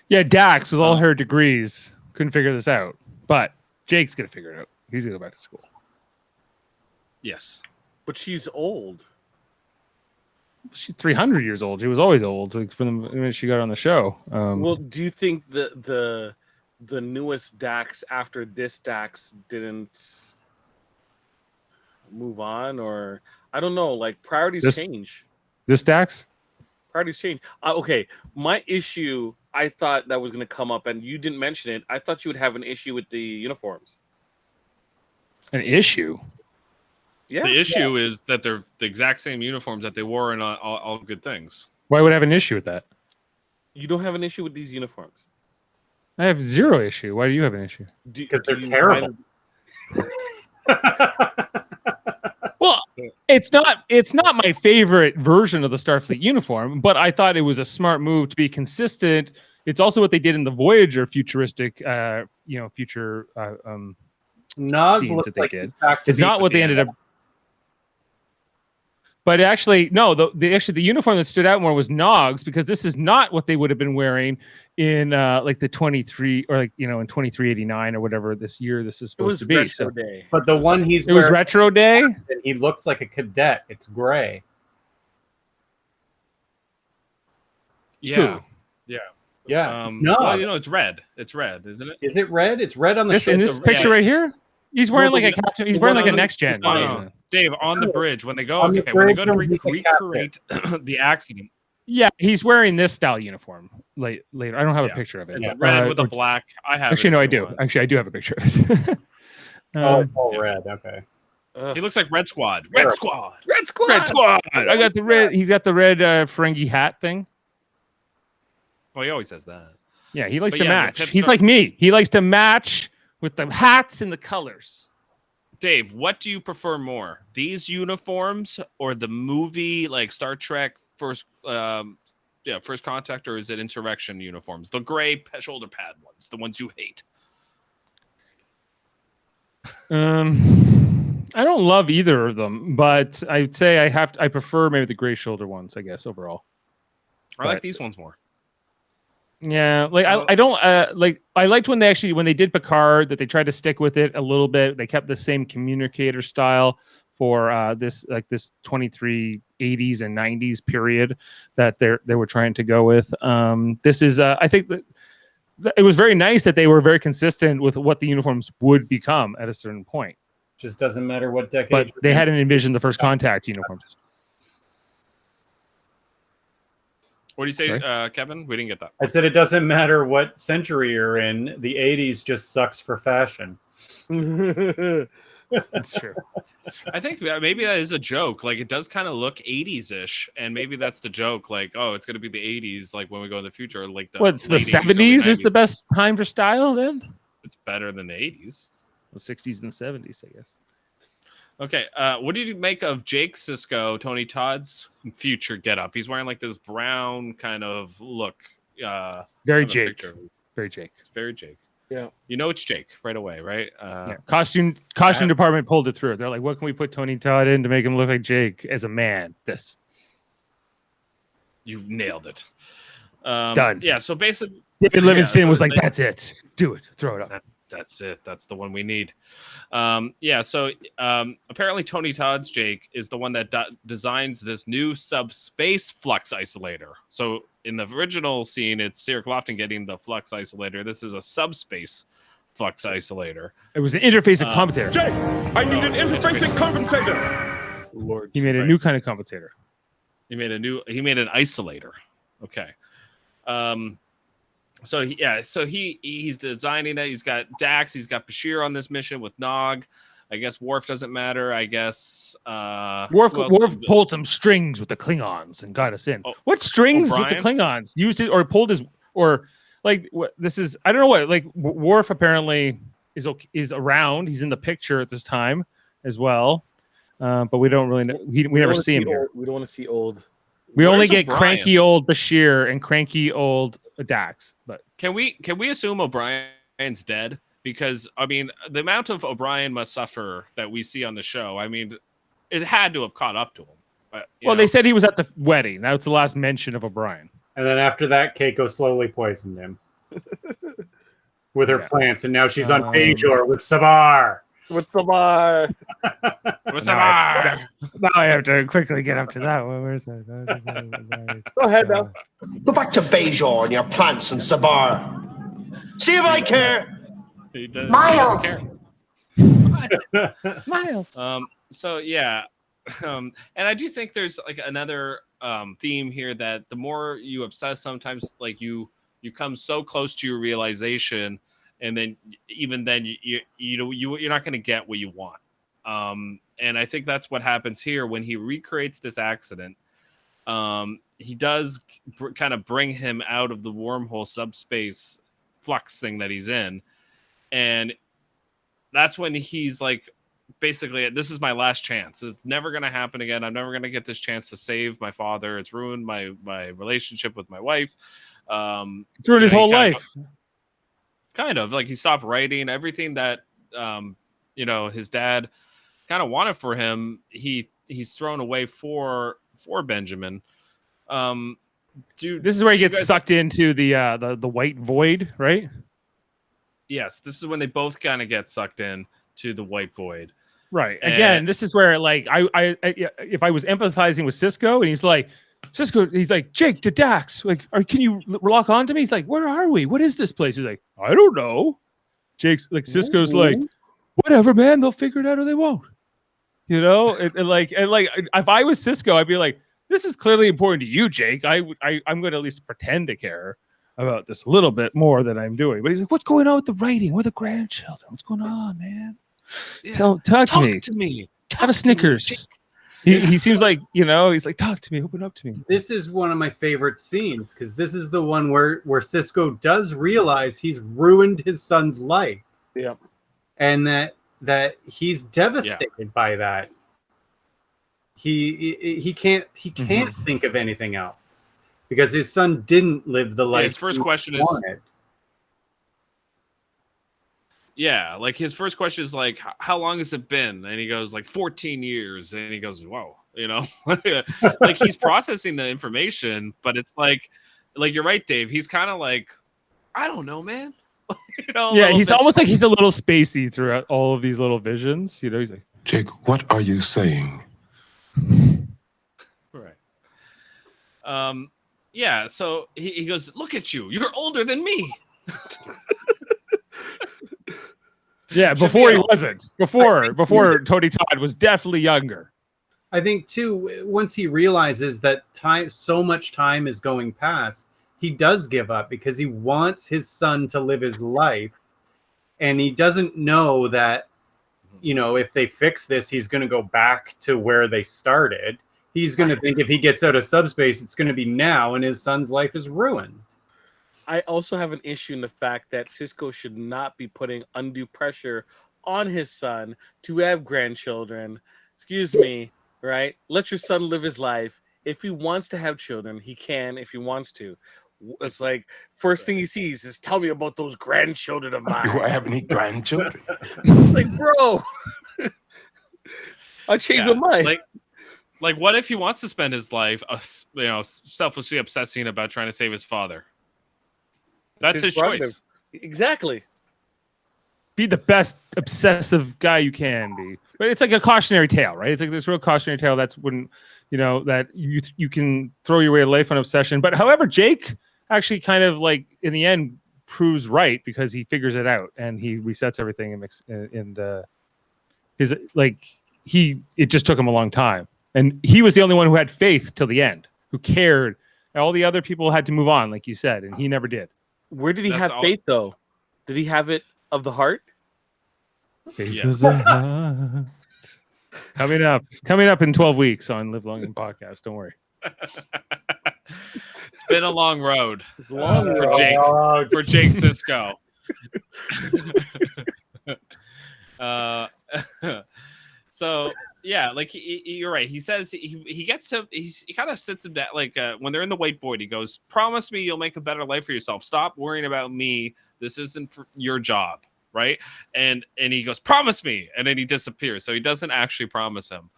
Yeah, Dax, with all her degrees, couldn't figure this out. But Jake's going to figure it out. He's going to go back to school. Yes. But she's old. She's 300 years old. She was always old, like, from the minute she got on the show. Well, do you think the newest Dax after this Dax didn't move on? Or I don't know, like, priorities change. This Dax? Priorities change. Okay, my issue, I thought that was going to come up, and you didn't mention it. I thought you would have an issue with the uniforms. An issue? Yeah. The issue is that they're the exact same uniforms that they wore in all Good Things. Why would I have an issue with that? You don't have an issue with these uniforms? I have zero issue. Why do you have an issue? Because they're terrible. Well, it's not my favorite version of the Starfleet uniform, but I thought it was a smart move to be consistent. It's also what they did in the Voyager futuristic, future Nog scenes looks that they like did. he's back to It's not what they ended up. But actually, no. The uniform that stood out more was Nog's, because this is not what they would have been wearing in like the 23 or in 2389 or whatever this year this is supposed to be. Retro Day. But the one he's It was Retro Day. and he looks like a cadet. It's gray. Yeah. Who? Yeah. No, well, it's red. It's red, isn't it? is it red? It's red on the In this picture right here, he's wearing like a captain. He's wearing like a next gen. No. Dave, on the bridge when they go On the when they go to bridge, he's a recreate the accident. Yeah, he's wearing this style uniform. Later, I don't have a picture of it. It's red with a black. I have. Actually, it no, if I you do. want. Actually, I do have a picture of it. it's all red. Okay. He looks like Red Squad. Red Squad. Red Squad. Red Squad. I got the red. He's got the red Ferengi hat thing. Well, he always says that. Yeah, he likes But to yeah, the match. Pip He's Star- like me. He likes to match with the hats and the colors. Dave, what do you prefer more? These uniforms or the movie like Star Trek First Contact, or is it Insurrection uniforms? The gray shoulder pad ones, the ones you hate. I don't love either of them, but I'd say I prefer maybe the gray shoulder ones, I guess, overall. I like these ones more. Yeah, like I don't I liked when they did Picard that they tried to stick with it a little bit. They kept the same communicator style for this 2380s and 90s period that they were trying to go with. This is I think that it was very nice that they were very consistent with what the uniforms would become at a certain point. Just doesn't matter what decade. But they hadn't envisioned the First Contact uniforms. What do you say, Sorry? Kevin? We didn't get that. I said it doesn't matter what century you're in. The 80s just sucks for fashion. That's true. I think maybe that is a joke. Like, it does kind of look 80s-ish, and maybe that's the joke. Like, oh, it's going to be the 80s, like when we go in the future. Like the What's the late 80s, early 70s is the 90s. best time for style then? It's better than the 80s. The 60s and 70s, I guess. Okay, what did you make of Jake Sisko, Tony Todd's future getup? He's wearing like this brown kind of look. Very of a Jake. picture. Very Jake. It's very Jake. Yeah. You know it's Jake right away, right? Yeah. Costume department pulled it through. They're like, what can we put Tony Todd in to make him look like Jake as a man? This. You nailed it. Done. Yeah, so basically... David Livingston so was like, they- that's it. Do it. Throw it up. That's it. That's the one we need. Apparently Tony Todd's Jake is the one that designs this new subspace flux isolator. So in the original scene, it's Sarah Lofton getting the flux isolator. This is a subspace flux isolator. It was an interfacing compensator. Jake, I need an interfacing compensator. Lord. He made a new kind of compensator. He made an isolator. Okay. So he's designing it. He's got Dax. He's got Bashir on this mission with Nog. I guess Worf doesn't matter. I guess Worf who else? pulled some strings with the Klingons and got us in. Oh, What strings with the O'Brien? Klingons? Used it or pulled his or like what? This is I don't know what. Like Worf apparently is around. He's in the picture at this time as well, but we don't really know. We never see him here. We don't want to see old. We only Where's get O'Brien? cranky old Bashir and cranky old Dax. But Can we assume O'Brien's dead? Because I mean, the amount of O'Brien must suffer that we see on the show. I mean, it had to have caught up to him. But, they said he was at the wedding. That was the last mention of O'Brien. And then after that, Keiko slowly poisoned him with her plants. And now she's on Bajor with Sabar. With Sabar. What's Now I have to quickly get up to that one. Where's that? Go ahead now. Go back to Bajor and your plants and Sabar. See if I care. He doesn't Miles. care. Miles. So yeah, and I do think there's like another theme here that the more you obsess, sometimes like you come so close to your realization, and then even then you're not going to get what you want. And I think that's what happens here when he recreates this accident. He does kind of bring him out of the wormhole subspace flux thing that he's in. And that's when he's like, basically, this is my last chance. It's never going to happen again. I'm never going to get this chance to save my father. It's ruined my relationship with my wife. It's ruined his whole life. Kind of like he stopped writing everything that, his dad kind of wanted for him. He's thrown away for Benjamin. This is where he gets sucked into the white void, right? Yes, this is when they both kind of get sucked in to the white void. Right. Again, this is where like I if I was empathizing with Sisko and he's like Jake to Dax, like, can you lock onto me? He's like, where are we? What is this place? He's like, I don't know. Jake's like, Sisko's like, whatever, man. They'll figure it out or they won't. And like if I was Sisko, I'd be like, this is clearly important to you, Jake. I'm going to at least pretend to care about this a little bit more than I'm doing. But he's like, what's going on with the writing? Where are the grandchildren? What's going on, man? Yeah. Talk to me. Have a Snickers. He seems like, he's like, talk to me, open up to me. This is one of my favorite scenes because this is the one where Sisko does realize he's ruined his son's life. Yeah. And that he's devastated by that. He can't think of anything else because his son didn't live the life. His first question wanted. Yeah, like his first question is like, how long has it been? And he goes like 14 years. And he goes, whoa, like he's processing the information, but it's like you're right, Dave. He's kind of like, I don't know, man. Yeah, he's almost like he's a little spacey throughout all of these little visions. He's like, Jake, what are you saying? Right. Yeah, so he goes, look at you. You're older than me. Yeah, before he wasn't. Before Tony Todd was definitely younger. I think too, once he realizes that so much time is going past, he does give up because he wants his son to live his life, and he doesn't know that, if they fix this, he's going to go back to where they started. He's going to think if he gets out of subspace, it's going to be now, and his son's life is ruined. I also have an issue in the fact that Cisco should not be putting undue pressure on his son to have grandchildren. Excuse me, right? Let your son live his life. If he wants to have children, he can if he wants to. It's like, first thing he sees is, tell me about those grandchildren of mine. Do I have any grandchildren? It's like, bro, I changed my mind. Like, what if he wants to spend his life, selfishly obsessing about trying to save his father? That's his choice. Exactly. Be the best obsessive guy you can be. But it's like a cautionary tale, right? It's like this real cautionary tale that's when, that you can throw your way of life on obsession. But however, Jake actually kind of like in the end proves right because he figures it out and he resets everything it just took him a long time. And he was the only one who had faith till the end, who cared. All the other people had to move on, like you said, and he never did. Where did he have faith, though? Did he have it of the heart? Faith of the heart. Coming up in 12 weeks on Live Long and Podcast. Don't worry. It's been a long road for Jake Cisco. So yeah, like you're right. He says he gets him. He kind of sits him down. Like when they're in the white void, he goes, "Promise me you'll make a better life for yourself. Stop worrying about me. This isn't for your job, right?" And he goes, "Promise me," and then he disappears. So he doesn't actually promise him.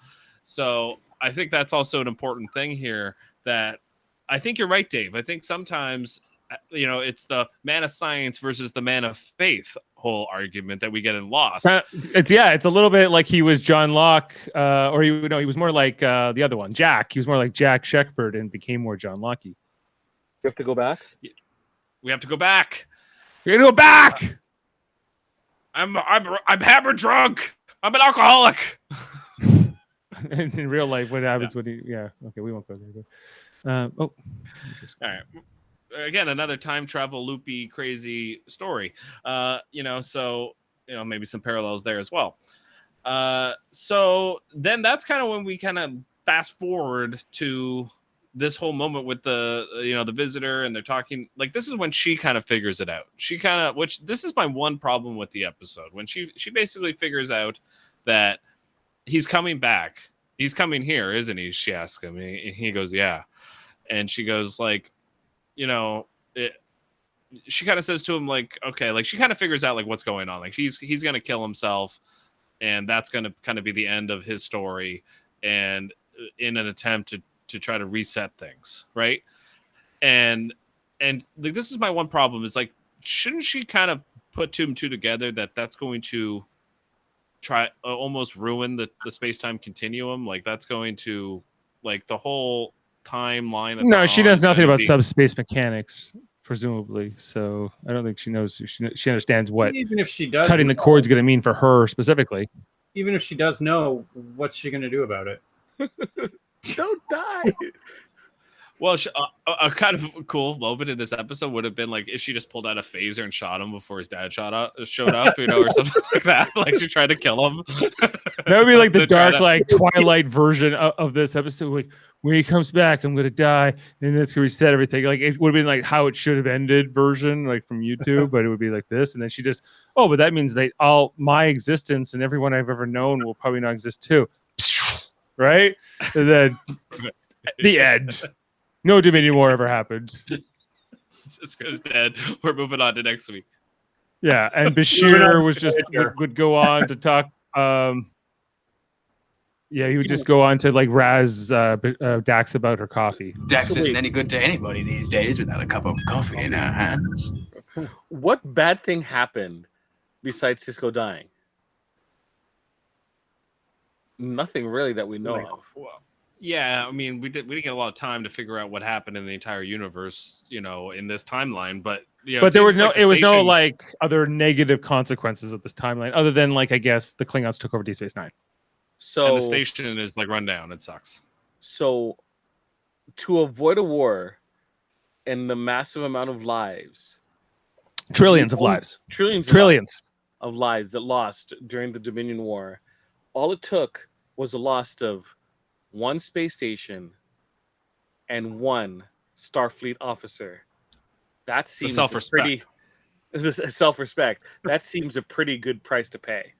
So I think that's also an important thing here. That I think you're right, Dave. I think sometimes it's the man of science versus the man of faith whole argument that we get in Lost. It's a little bit like he was John Locke, or he was more like the other one, Jack. He was more like Jack Shepherd and became more John Locke. You have to go back. We have to go back. We're gonna go back. I'm hammered drunk. I'm an alcoholic. In real life, what happens when he? Yeah. Okay, we won't go there. All right. Again, another time travel loopy crazy story. So maybe some parallels there as well. So then that's kind of when we kind of fast forward to this whole moment with the visitor, and they're talking. Like, this is when she kind of figures it out. Which this is my one problem with the episode, when she basically figures out that he's coming back. He's coming here, isn't he? She asks him, and he goes, yeah. And she goes like, she kind of says to him like, okay, like she kind of figures out like what's going on. Like he's going to kill himself, and that's going to kind of be the end of his story. And in an attempt to try to reset things. Right. And like, this is my one problem is like, shouldn't she kind of put two and two together that's going to try almost ruin the space-time continuum? Like that's going to like the whole timeline. No, she knows nothing about subspace mechanics, presumably. So I don't think she knows. She understands what even if she does cutting the cord's going to mean for her specifically. Even if she does know, what's she going to do about it? Don't die. Well, a kind of cool moment in this episode would have been like if she just pulled out a phaser and shot him before his dad showed up, or something like that. Like she tried to kill him. That would be like the dark, like Twilight version of this episode. Like when he comes back, I'm gonna die, and that's gonna reset everything. Like it would have been like how it should have ended version, like from YouTube, but it would be like this, and then she just, but that means that all my existence and everyone I've ever known will probably not exist too, right? And then the end. No Dominion War ever happened. Cisco's dead. We're moving on to next week. Yeah, and Bashir was just would go on to talk. He would just go on to like razz Dax about her coffee. Dax isn't any good to anybody these days without a cup of coffee in our hands. What bad thing happened besides Cisco dying? Nothing really that we know of. Well, yeah, I mean, we didn't get a lot of time to figure out what happened in the entire universe, in this timeline. But but there was no like other negative consequences of this timeline, other than like I guess the Klingons took over Deep Space Nine. So And the station is like run down. It sucks. So to avoid a war and the massive amount of lives, Trillions of lives. Trillions of lives that lost during the Dominion War, all it took was a loss of one space station and one Starfleet officer. That seems self-respect. Self-respect. That seems a pretty good price to pay.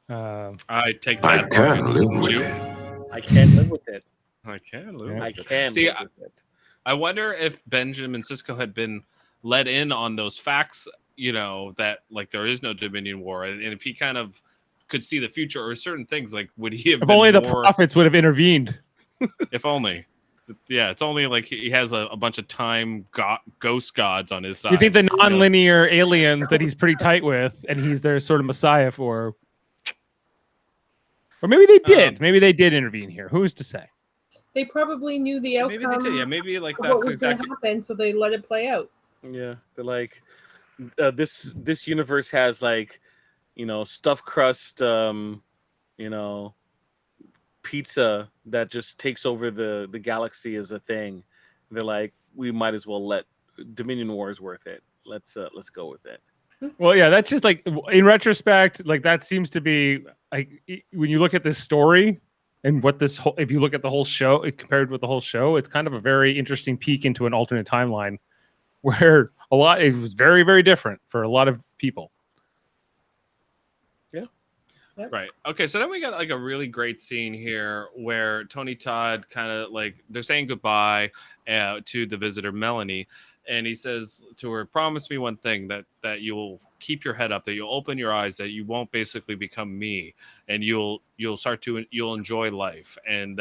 I take that. I can live with it. I can't live with it. I can live I with it. can See, live with it. I wonder if Benjamin Sisko had been let in on those facts, you know, that like there is no Dominion War, and if he kind of could see the future or certain things, like would he have? If been only the more, prophets would have intervened. If only. Yeah, it's only like he has a bunch of time ghost gods on his side. You think the non-linear aliens that he's pretty tight with, and he's their sort of messiah for, or maybe they did. Maybe they did intervene here. Who's to say? They probably knew the outcome. Maybe they did. Yeah, maybe like of what that's was going exactly. to happen, so they let it play out. Yeah, they're like this universe has like, you know, stuffed crust, you know, pizza that just takes over the galaxy as a thing. They're like, we might as well let Dominion War is worth it. Let's go with it. Well, yeah, that's just like in retrospect, like that seems to be like when you look at this story and what this whole, if you look at the whole show compared with the whole show, it's kind of a very interesting peek into an alternate timeline where it was very, very different for a lot of people. Yeah. Yep. Right. Okay. So then we got like a really great scene here where Tony Todd kind of like they're saying goodbye to the visitor Melanie, and he says to her, "Promise me one thing that you'll keep your head up, that you'll open your eyes, that you won't basically become me, and you'll enjoy life, and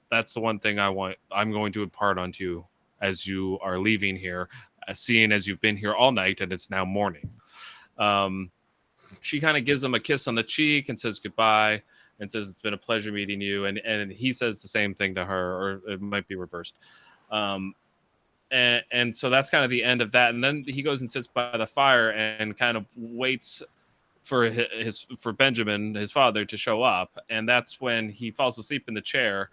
that's the one thing I'm going to impart onto you as you are leaving here, seeing as you've been here all night and it's now morning." She kind of gives him a kiss on the cheek and says goodbye and says it's been a pleasure meeting you, and he says the same thing to her, or it might be reversed. And so that's kind of the end of that, and then he goes and sits by the fire and kind of waits for for Benjamin, his father, to show up, and that's when he falls asleep in the chair,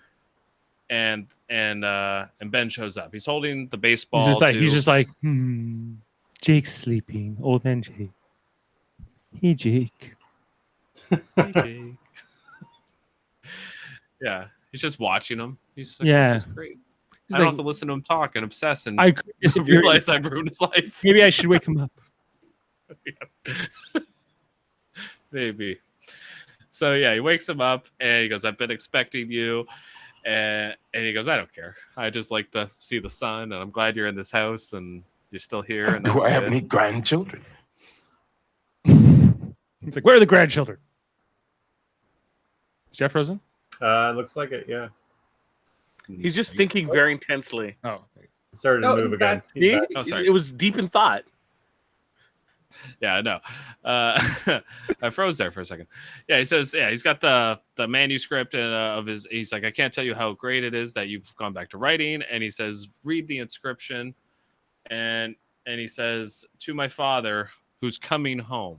and Ben shows up. He's holding the baseball. He's just like Jake's sleeping, old man Jake. Hey, Jake. Hey, Jake. Yeah, he's just watching him. He's like, yeah, this is great. He's I don't have to listen to him talk and obsess and I realize I've ruined his life. Maybe I should wake him up. Maybe. So yeah, he wakes him up and he goes, "I've been expecting you," and he goes, "I don't care. I just like to see the sun, and I'm glad you're in this house and you're still here." And Do I have any grandchildren? He's like, "Where are the grandchildren?" Is Jeff frozen? Looks like it. Yeah. He's just thinking very intensely. Oh, it started to move again. See? Oh, sorry. It was deep in thought. Yeah, I know. I froze there for a second. Yeah, he says, yeah, he's got the manuscript and of his. He's like, I can't tell you how great it is that you've gone back to writing. And he says, read the inscription, and he says, to my father who's coming home.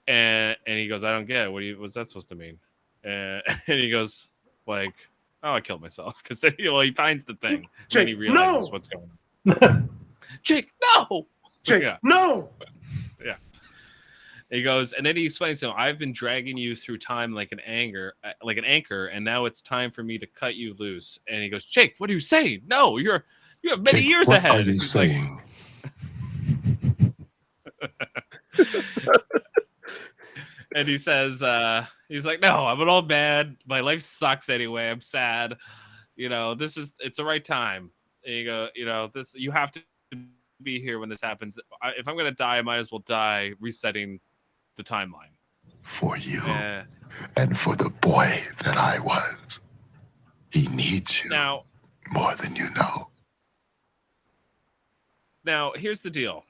And he goes, I don't get it. What's that supposed to mean? And he goes, like, oh, I killed myself, because then he finds the thing. Jake, and he realizes no! what's going on. Jake, no! Jake, Yeah. no! Yeah. He goes, and then he explains to him, I've been dragging you through time like an anchor, and now it's time for me to cut you loose. And he goes, Jake, what are you saying? No, you have many Jake, years what ahead. are you He's saying? And he says, he's like, no, I'm an old man. My life sucks anyway. I'm sad. It's the right time. And you go, you have to be here when this happens. If I'm going to die, I might as well die resetting the timeline. For you and for the boy that I was. He needs you now more than you know. Now, here's the deal.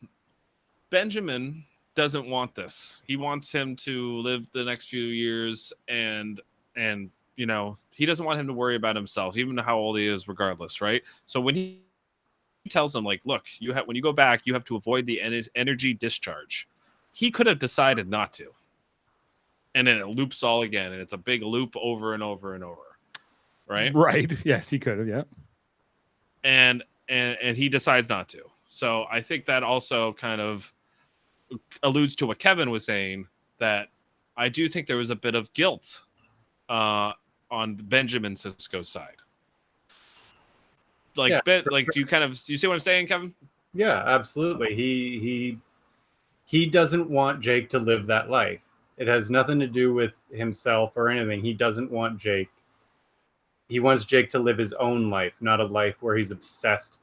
Benjamin doesn't want this. He wants him to live the next few years and he doesn't want him to worry about himself, even how old he is, regardless, right? So when he tells him, like, look, when you go back, you have to avoid the energy discharge. He could have decided not to. and then it loops all again, and it's a big loop over and over and over, right? Right. Yes, he could have. Yeah. And he decides not to. So I think that also kind of alludes to what Kevin was saying, that I do think there was a bit of guilt on Benjamin Sisko's side. Like, Yeah. do you see what I'm saying, Kevin? Yeah, absolutely. He doesn't want Jake to live that life. It has nothing to do with himself or anything. He doesn't want Jake. He wants Jake to live his own life, not a life where he's obsessed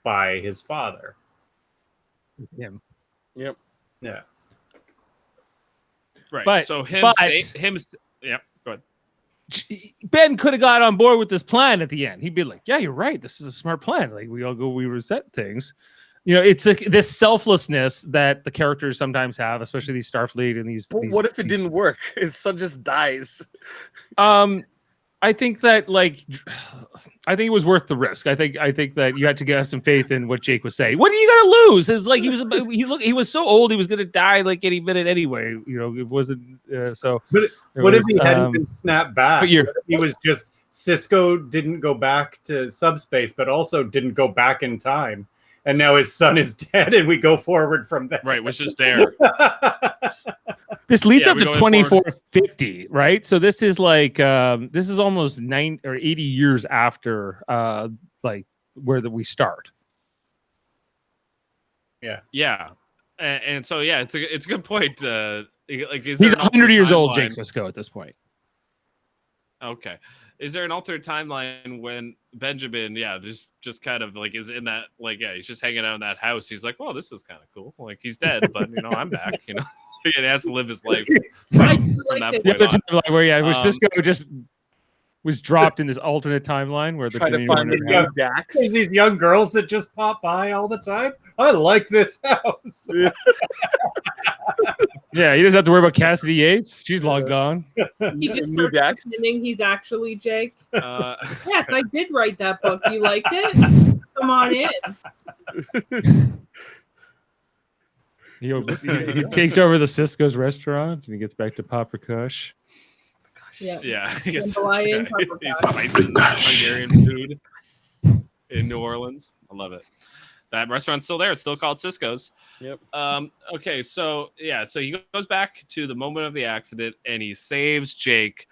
by his father. Him. Yep. Yeah. Right. But- So him, but- yeah. Go ahead. Ben could have got on board with this plan at the end. He'd be like, "Yeah, you're right. This is a smart plan. Like, we reset things." You know, it's like this selflessness that the characters sometimes have, especially these Starfleet and these. What if it didn't work? His son just dies. I think that I think it was worth the risk. I think that you had to have some faith in what Jake was saying. What are you gonna lose? It's like he was so old, he was gonna die like any minute anyway. You know, it wasn't so. But what if he hadn't been snapped back? but What if he was just Sisko didn't go back to subspace, but also didn't go back in time, and now his son is dead, and we go forward from there. Right, was just there. This leads up we to go in forward. 2450, right? So this is like this is almost 9 or 80 years after like where we start. Yeah. And so yeah, it's a good point. Like, is He's there an 100 years alternate old, timeline? Jake Sisko, at this point. Okay. Is there an alternate timeline when Benjamin, just kind of like is in that, like, he's just hanging out in that house. He's like, well, this is kind of cool. Like, he's dead, but I'm back, and he has to live his life I from do like that this. The point other on. timeline where where Um, Sisko just was dropped in this alternate timeline where the Trying to Dominion find were the never- young Dax. There's these young girls that just pop by all the time. I like this house. Yeah, he doesn't have to worry about Cassidy Yates. She's long gone. He just New starts Dax. pretending he's actually Jake. Uh, Yes, I did write that book. You liked it? Come on in. He takes over the Sisko's restaurant and he gets back to Papa Kush. Yeah. yeah, he's Jambalaya and he's paprika. spicing Hungarian food in New Orleans. I love it. That restaurant's still there. It's still called Sisko's. Yep. Okay, so he goes back to the moment of the accident and he saves Jake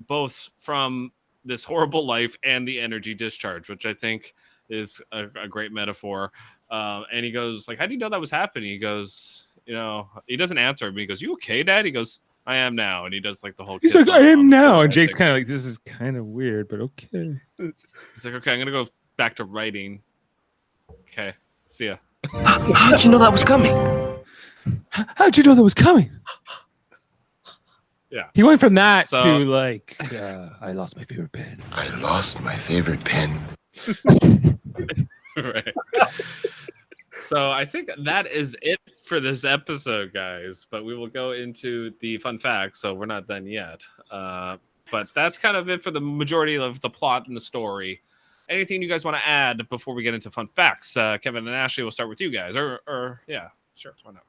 both from this horrible life and the energy discharge, which I think is a great metaphor. And he goes, like, how do you know that was happening? He goes, he doesn't answer him. He goes, you okay, Dad? He goes, I am now. And he does like the whole He's kiss like, I on am the now. forehead And Jake's thing. kind of like, this is kind of weird, but okay. He's like, okay, I'm gonna go back to writing. Okay, see ya. How'd you know that was coming? How'd you know that was coming? Yeah. He went from that So- to like, I lost my favorite pen. I lost my favorite pen. Right. So I think that is it for this episode, guys. But we will go into the fun facts. So we're not done yet. But that's kind of it for the majority of the plot and the story. Anything you guys want to add before we get into fun facts? Kevin and Ashley, we'll start with you guys. Or yeah, sure, why not?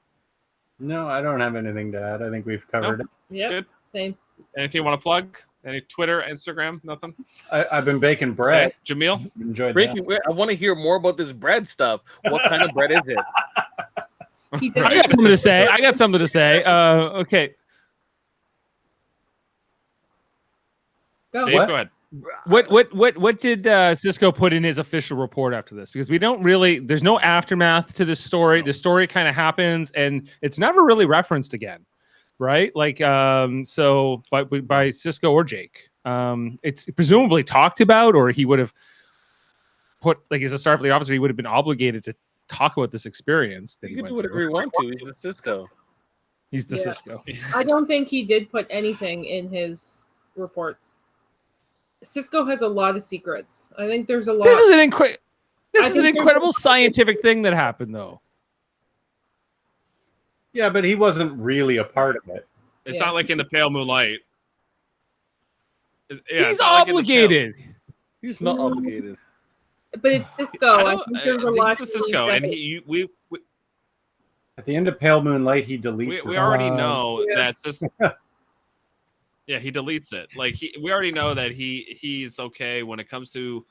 No, I don't have anything to add. I think we've covered it. Yep. Good. Same. Anything you want to plug? Any Twitter, Instagram? Nothing. I've been baking bread. Okay. Jameel. Enjoyed Breaking that. bread. I want to hear more about this bread stuff. What kind of bread is it? He did I got something to say. Okay. Go. Dave, What? go ahead. What did Sisko put in his official report after this? Because we don't really, there's no aftermath to this story. The story kind of happens and it's never really referenced again, right? Like, so by Sisko or Jake, it's presumably talked about, or he would have put, like, as a Starfleet officer, he would have been obligated to talk about this experience. That You he can do went whatever through. you want to. He's a Cisco. He's the Yeah. Sisko. I don't think he did put anything in his reports. Cisco has a lot of secrets. I think there's a lot. This is an I incredible think incredible there's- scientific thing that happened, though. Yeah, but he wasn't really a part of it. It's Yeah. not like in the pale moonlight. Yeah, He's it's not like in the pale- obligated. He's not obligated. But it's Cisco. I don't- think there's a I think lot. it's to Cisco, leave and out. we At the end of Pale Moonlight, he deletes we it. already know Yeah. that Yeah, he deletes it. Like we already know that he's okay when it comes to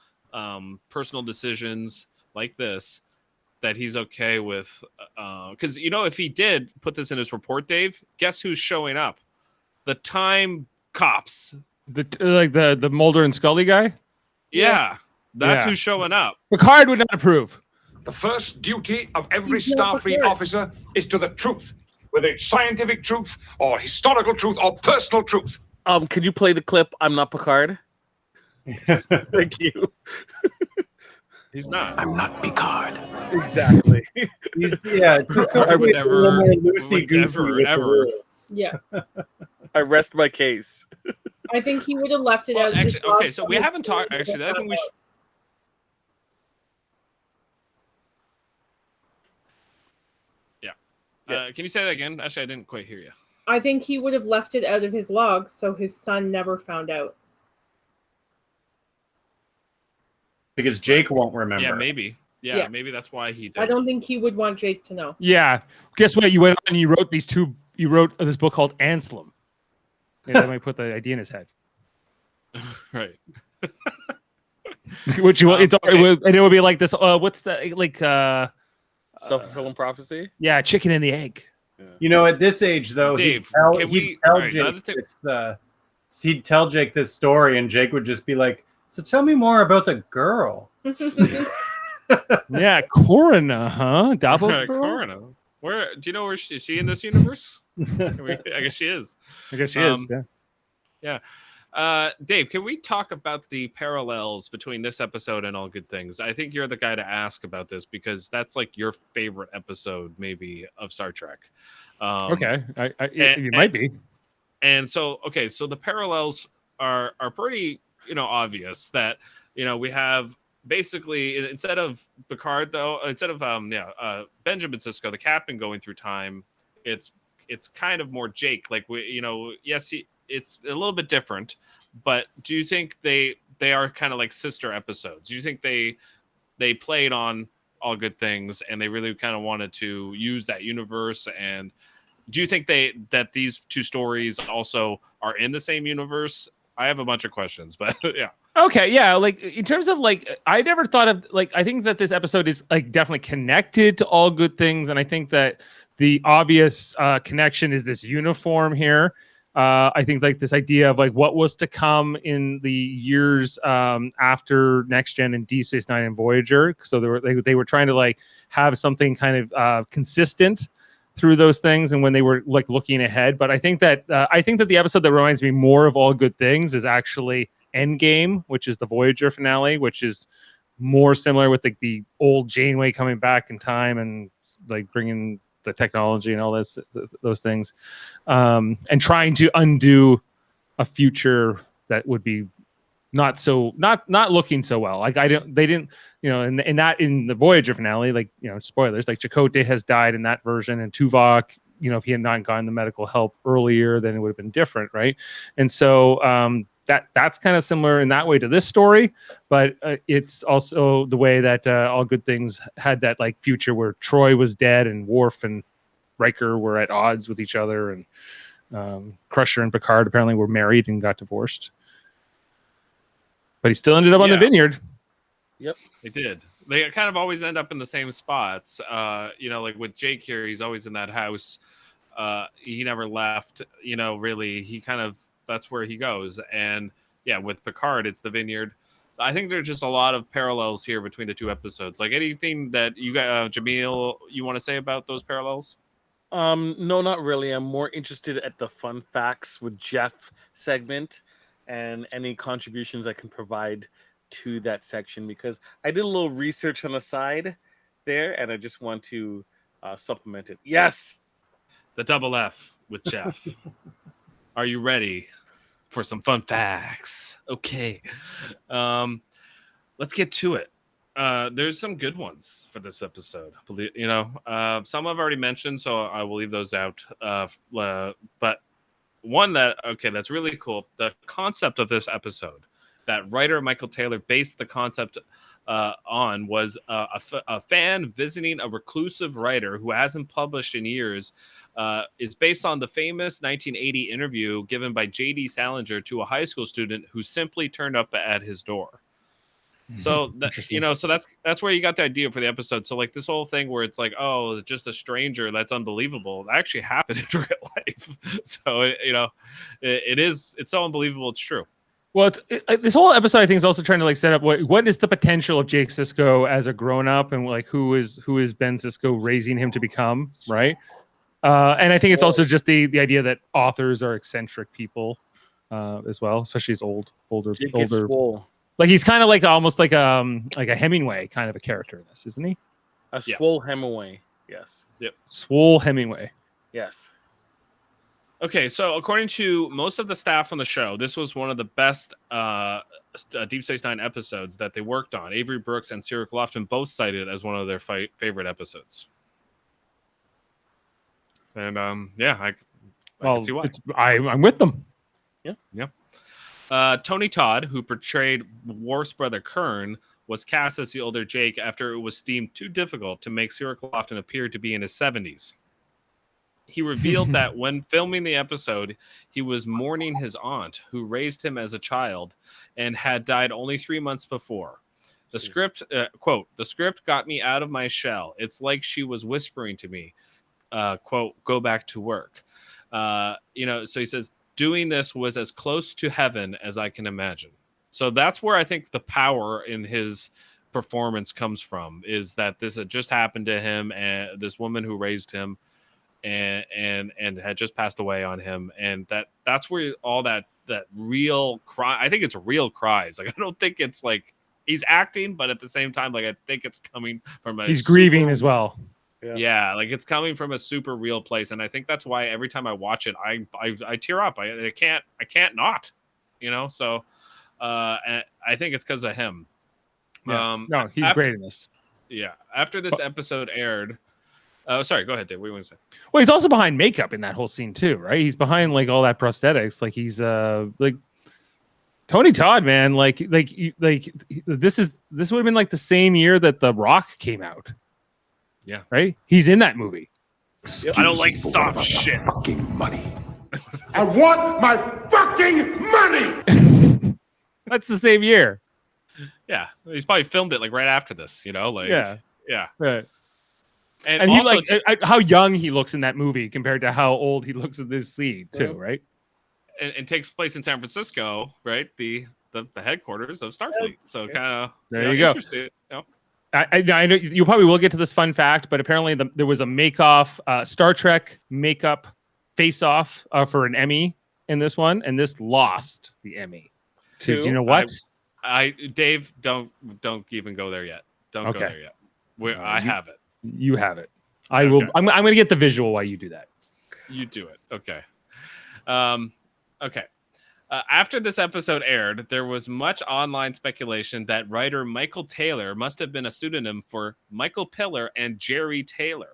personal decisions like this. That he's okay with, because if he did put this in his report, Dave, guess who's showing up? The time cops. The Mulder and Scully guy. Yeah, that's Yeah. who's showing up. Picard would not approve. The first duty of every He's not Starfleet prepared. officer is to the truth, whether it's scientific truth or historical truth or personal truth. Can you play the clip? I'm not Picard. Thank you. He's not. I'm not Picard. Exactly. It's just I would a little more never, loosey-goosey with the ever. rules. Yeah. I rest my case. I think he would have left it Well, out. of his actually, okay, blog so we haven't talked. Actually, I think we should. Yeah. Can you say that again? Actually, I didn't quite hear you. I think he would have left it out of his logs so his son never found out. Because Jake won't remember. Yeah, maybe. Yeah. Maybe that's why he did. I don't think he would want Jake to know. Yeah. Guess what? You went on and you wrote these two. You wrote this book called Anselm. And that might put the idea in his head. Right. Which you it's okay. and it would be like this. What's the Self-fulfilling prophecy. Yeah, chicken and the egg. At this age though, Dave, he'd tell Jake this story, and Jake would just be like, "So tell me more about the girl." Yeah, Corina, huh? Double Corina. Where do you know where is she in this universe? I guess she is. I guess she is. Yeah. Dave, can we talk about the parallels between this episode and All Good Things? I think you're the guy to ask about this because that's like your favorite episode, maybe, of Star Trek. Okay, it might be. And so, so the parallels are pretty, obvious. That we have basically instead of Picard, though, instead of Benjamin Sisko, the captain, going through time, it's kind of more Jake. Like yes, it's a little bit different, but do you think they are kind of like sister episodes? Do you think they played on All Good Things and they really kind of wanted to use that universe? And do you think that these two stories also are in the same universe? I have a bunch of questions, but yeah. Okay, yeah, like in terms of I never thought of I think that this episode is definitely connected to All Good Things, and I think that the obvious connection is this uniform here. I think this idea of what was to come in the years after Next Gen and Deep Space Nine and Voyager. So they were trying to have something kind of consistent through those things, and when they were looking ahead. But I think that the episode that reminds me more of All Good Things is actually Endgame, which is the Voyager finale, which is more similar with the old Janeway coming back in time and bringing the technology and all those things, and trying to undo a future that would be not looking so well. In the Voyager finale, spoilers, Chakotay has died in that version, and Tuvok, if he had not gotten the medical help earlier, then it would have been different, right? And so that's kind of similar in that way to this story, but it's also the way that All Good Things had that future where Troy was dead and Worf and Riker were at odds with each other, and Crusher and Picard apparently were married and got divorced, but he still ended up on the Vineyard. Yep, they did. They kind of always end up in the same spots. With Jake here, he's always in that house. He never left. Really, he kind of, that's where he goes. And with Picard, it's the Vineyard. I think there's just a lot of parallels here between the two episodes. Anything that you got, Jaemeel, you want to say about those parallels? No, not really. I'm more interested at the fun facts with Jeff segment and any contributions I can provide to that section, because I did a little research on the side there and I just want to supplement it. Yes, the double F with Jeff. Are you ready for some fun facts? Okay. Let's get to it. There's some good ones for this episode. Some I've already mentioned, so I will leave those out. But one that's really cool. The concept of this episode that writer Michael Taylor based the concept on was a fan visiting a reclusive writer who hasn't published in years. Is based on the famous 1980 interview given by J.D. Salinger to a high school student who simply turned up at his door. So that, so that's where you got the idea for the episode. So like this whole thing where it's like, oh, just a stranger, that's unbelievable. That actually happened in real life. So it's so unbelievable. It's true. Well, this whole episode, I think, is also trying to like set up what is the potential of Jake Sisko as a grown up, and like who is Ben Sisko raising him to become, right? And I think it's also just the idea that authors are eccentric people as well, especially as older. Like he's kind of like almost like a Hemingway kind of a character in this, isn't he? A swole Hemingway, yes. Yep. Swole Hemingway. Yes. Okay, so according to most of the staff on the show, this was one of the best Deep Space Nine episodes that they worked on. Avery Brooks and Cyril Lofton both cited it as one of their favorite episodes. And I can see why. I'm with them. Yeah. Tony Todd, who portrayed Worf's brother Kern, was cast as the older Jake after it was deemed too difficult to make Cyril Lofton appear to be in his 70s. He revealed that when filming the episode, he was mourning his aunt, who raised him as a child and had died only 3 months before. The script, quote, "The script got me out of my shell. It's like she was whispering to me, quote, go back to work." So he says, doing this was as close to heaven as I can imagine. So that's where I think the power in his performance comes from, is that this had just happened to him, and this woman who raised him and had just passed away on him, and that's where all that real cry. I think it's real cries. Like I don't think it's like he's acting, but at the same time, like I think it's coming from he's grieving as well. Yeah, like it's coming from a super real place, and I think that's why every time I watch it, I tear up. I can't not, So, and I think it's because of him. Yeah. No, he's great in this. Yeah, after this episode aired. Sorry, go ahead, Dave. What do you want to say? Well, he's also behind makeup in that whole scene too, right? He's behind like all that prosthetics. Like he's like Tony Todd, man. Like this would have been like the same year that The Rock came out. Yeah, right. He's in that movie. I don't like soft shit. Fucking money. I want my fucking money. That's the same year. Yeah, he's probably filmed it like right after this. Yeah. Right. And also, he how young he looks in that movie compared to how old he looks in this scene too, right? And takes place in San Francisco, right? The headquarters of Starfleet. So kind of there you go. Interesting. I know you probably will get to this fun fact, but apparently there was a make-off Star Trek makeup face-off for an Emmy in this one, and this lost the Emmy. Do you know what? Dave, don't even go there yet. Don't go there yet. I have it. You have it. I will. I'm going to get the visual while you do that. You do it. Okay. Okay. After this episode aired, there was much online speculation that writer Michael Taylor must have been a pseudonym for Michael Piller and Jerry Taylor.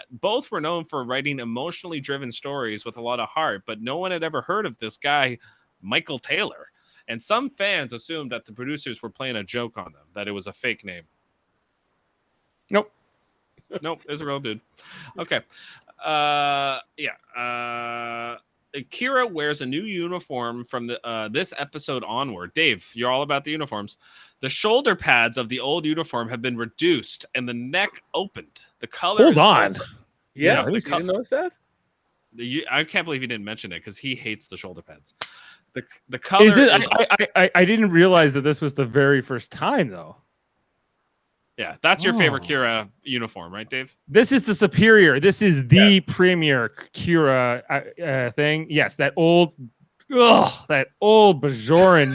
Both were known for writing emotionally driven stories with a lot of heart, but no one had ever heard of this guy, Michael Taylor. And some fans assumed that the producers were playing a joke on them, that it was a fake name. Nope, it's a real dude. Okay. Kira wears a new uniform from this episode onward. Dave, you're all about the uniforms. The shoulder pads of the old uniform have been reduced and the neck opened. The color. Hold on. Yeah, you didn't notice that? I can't believe you didn't mention it because he hates the shoulder pads. The color. I didn't realize that this was the very first time though. Yeah, that's your favorite Kira uniform, right, Dave? This is the superior. This is the premier Kira thing. Yes, that old Bajoran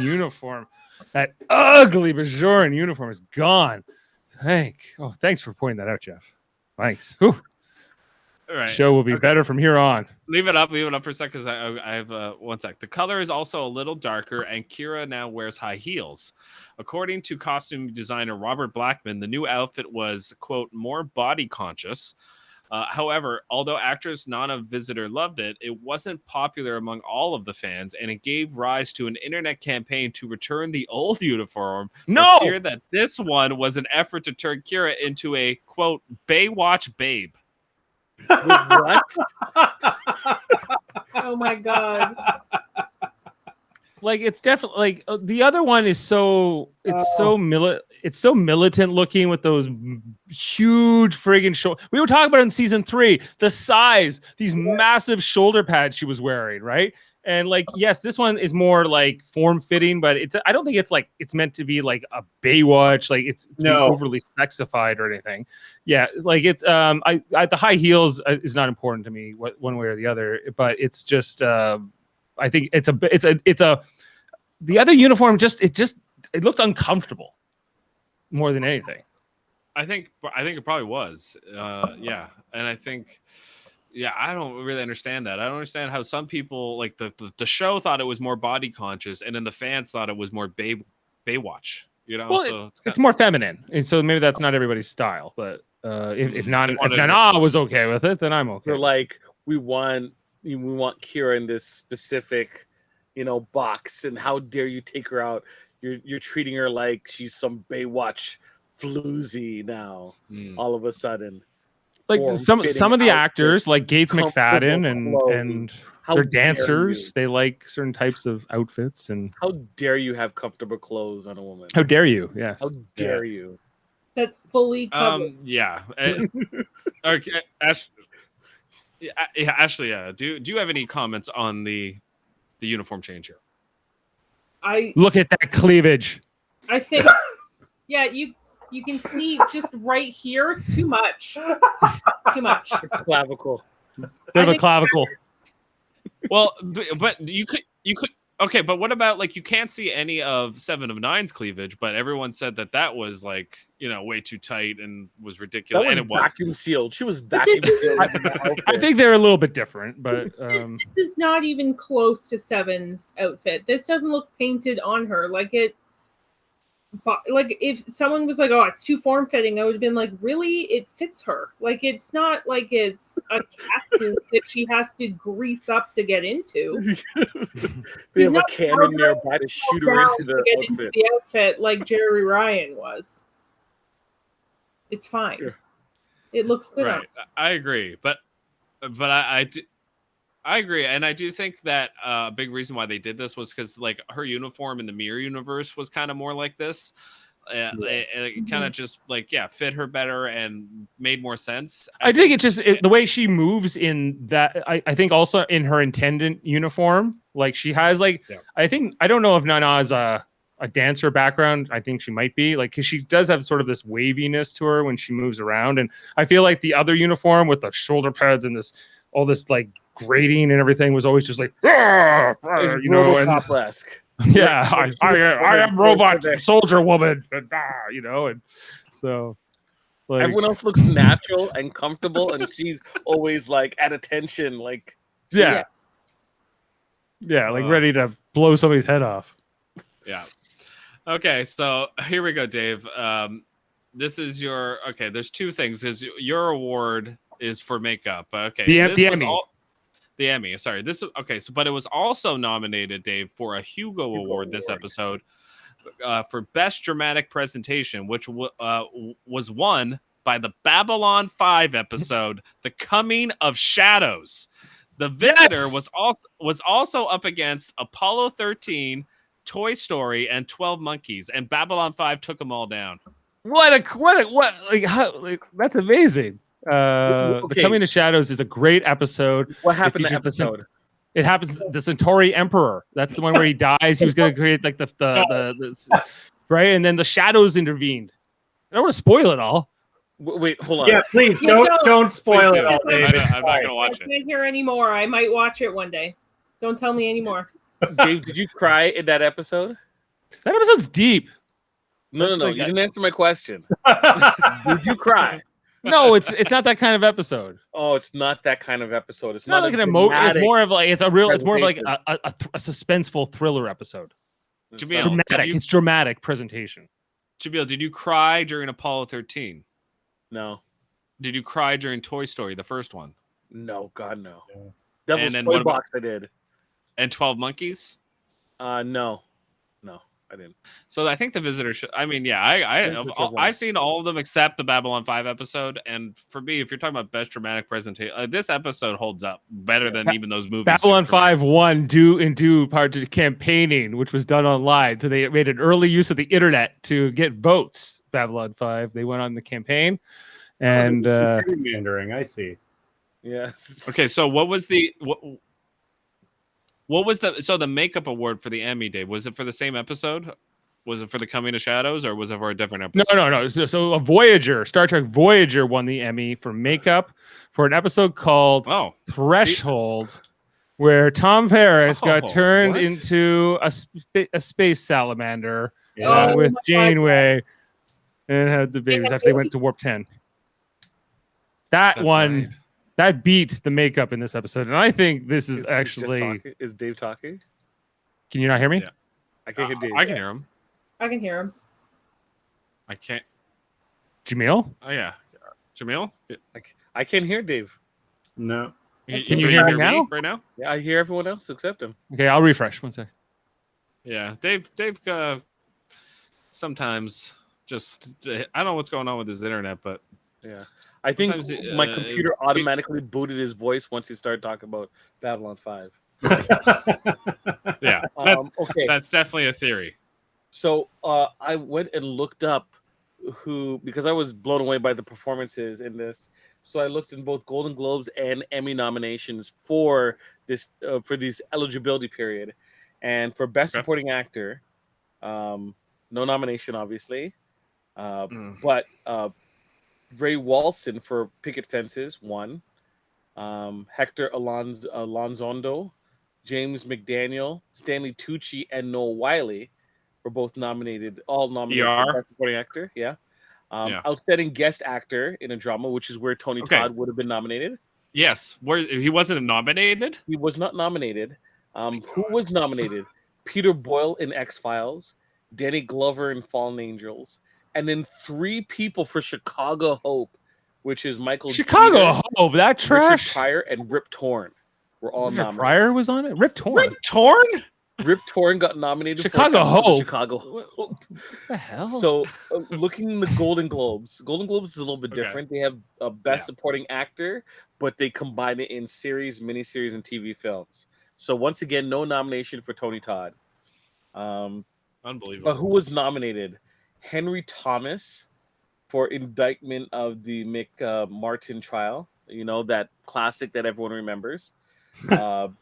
uniform, that ugly Bajoran uniform is gone. Thanks for pointing that out, Jeff. Thanks. Whew. All right. Show will be better from here on. Leave it up for a second because I have 1 sec. The color is also a little darker, and Kira now wears high heels. According to costume designer Robert Blackman, the new outfit was, quote, more body conscious. However, although actress Nana Visitor loved it, it wasn't popular among all of the fans, and it gave rise to an internet campaign to return the old uniform. No! For fear that this one was an effort to turn Kira into a, quote, Baywatch babe. What? Oh my god. Like it's definitely like the other one is so it's so militant looking with those huge friggin' shoulders. We were talking about it in season 3, the size, these massive shoulder pads she was wearing, right? And like, yes, this one is more like form fitting, but I don't think it's like it's meant to be like a Baywatch, like it's overly sexified or anything. Yeah, like it's I the high heels is not important to me one way or the other, but it's just I think it's a the other uniform it looked uncomfortable more than anything. I think it probably was. Yeah. And I think I don't really understand that. I don't understand how some people like the show thought it was more body conscious, and then the fans thought it was more Baywatch. You know, well, so it's more feminine, and so maybe that's not everybody's style. But if Nana was okay with it, then I'm okay. They're like, we want Kira in this specific, box, and how dare you take her out? You're treating her like she's some Baywatch floozy now. All of a sudden. Like some of the actors, like Gates McFadden and they're dancers. They like certain types of outfits. And how dare you have comfortable clothes on a woman? How dare you? Yes. How dare you? That fully covers. Yeah. Okay. Ashley, do you have any comments on the uniform change here? I look at that cleavage. I think, you can see just right here. It's too much. Too much. Clavicle. They have a clavicle. Well, but you could. Okay, but what about like you can't see any of 7 of 9's cleavage, but everyone said that was like way too tight and was ridiculous. That was and it vacuum sealed. She was vacuum sealed. I think they're a little bit different, but this is not even close to 7's outfit. This doesn't look painted on her like it. But like if someone was like, "Oh, it's too form fitting," I would have been like, "Really? It fits her. Like it's not like it's a cat that she has to grease up to get into." They have a cannon nearby to shoot her into the outfit like Jerry Ryan was. It's fine. Sure. It looks good. Right. I agree, but I agree, and I do think that a big reason why they did this was because like her uniform in the Mirror universe was kind of more like this. It kind of just like fit her better and made more sense. I think it's just the way she moves in that. I think also in her intendant uniform, like she has I don't know if Nana's a dancer background. I think she might be because she does have sort of this waviness to her when she moves around, and I feel like the other uniform with the shoulder pads and all this like grating and everything was always just like and Robocop-esque. Yeah, I am robot soldier woman, and so like everyone else looks natural and comfortable, and she's always like at attention, like ready to blow somebody's head off. Yeah. Okay, so here we go, Dave. This is your there's 2 things because your award is for makeup. Okay, the Emmy. The Emmy, sorry. But it was also nominated, Dave, for a Hugo Award this episode for Best Dramatic Presentation, which was won by the Babylon 5 episode, The Coming of Shadows. The Visitor was also up against Apollo 13, Toy Story, and 12 Monkeys, and Babylon 5 took them all down. What that's amazing. The Coming to Shadows is a great episode. What happened in the episode? It happens the Centauri Emperor. That's the one where he dies. He was going to create like the right, and then the shadows intervened. I don't want to spoil it all. Wait, hold on. Yeah, please don't spoil it all, David. I'm not going to watch it. I can't hear anymore. I might watch it one day. Don't tell me anymore. Dave, did you cry in that episode? That episode's deep. No. You didn't answer my question. Did you cry? No, it's not that kind of episode. Oh, it's not that kind of episode. It's not like an It's more of like it's more of like a suspenseful thriller episode. It's dramatic presentation. Jaemeel, did you cry during Apollo 13? No. Did you cry during Toy Story, the first one? No, God, no. Yeah. Devil's then Toy what about- Box, I did. And 12 Monkeys? No, I didn't. So I think the visitor should. I mean, yeah, Think whichever one. I've seen all of them except the Babylon 5 episode. And for me, if you're talking about best dramatic presentation, this episode holds up better than even those movies. Babylon do for me. 5 won due part to campaigning, which was done online. So they made an early use of the internet to get votes. Babylon 5. They went on the campaign, and Gerrymandering, I see. Yes. Okay, so what was the the makeup award for the Emmy, Dave? Was it for the same episode? Was it for the Coming to Shadows, or was it for a different episode? No. So a Voyager, Star Trek Voyager won the Emmy for makeup for an episode called Threshold, where Tom Paris got turned into a space salamander with Janeway and had the babies after they went to Warp 10. That's right. That beat the makeup in this episode, and I think this is actually. Is Dave talking? Can you not hear me? Yeah. I can't hear Dave. I can hear him. I can hear him. I can't. Jaemeel? Oh yeah, Jaemeel. I can't hear Dave. No. Can you hear me now? Right now? Yeah, I hear everyone else except him. Okay, I'll refresh. 1 sec. Yeah, Dave. Sometimes just I don't know what's going on with his internet, but yeah. I think sometimes my computer automatically booted his voice once he started talking about Babylon 5. Yeah, that's definitely a theory. So I went and looked up because I was blown away by the performances in this. So I looked in both Golden Globes and Emmy nominations for this for this eligibility period, and for Best Supporting Actor, no nomination obviously, but Ray Walston for Picket Fences won. Hector Alonzondo, James McDaniel, Stanley Tucci, and Noel Wiley were both nominated. All nominated for Best Supporting Actor. Yeah. Outstanding Guest Actor in a Drama, which is where Tony Todd would have been nominated. Yes, where he wasn't nominated. He was not nominated. Who was nominated? Peter Boyle in X-Files, Danny Glover in Fallen Angels, and then 3 people for Chicago Hope, which is Michael Chicago Hope, that trash. Richard Pryor and Rip Torn were all nominated. Pryor was on it. Rip Torn. Rip Torn got nominated Chicago for Hope. Chicago Hope. What the hell? So, looking in the Golden Globes is a little bit different. They have a Best Supporting Actor, but they combine it in series, miniseries, and TV films. So once again, no nomination for Tony Todd. Unbelievable. But who was nominated? Henry Thomas for indictment of the Martin trial. You know, that classic that everyone remembers. Tom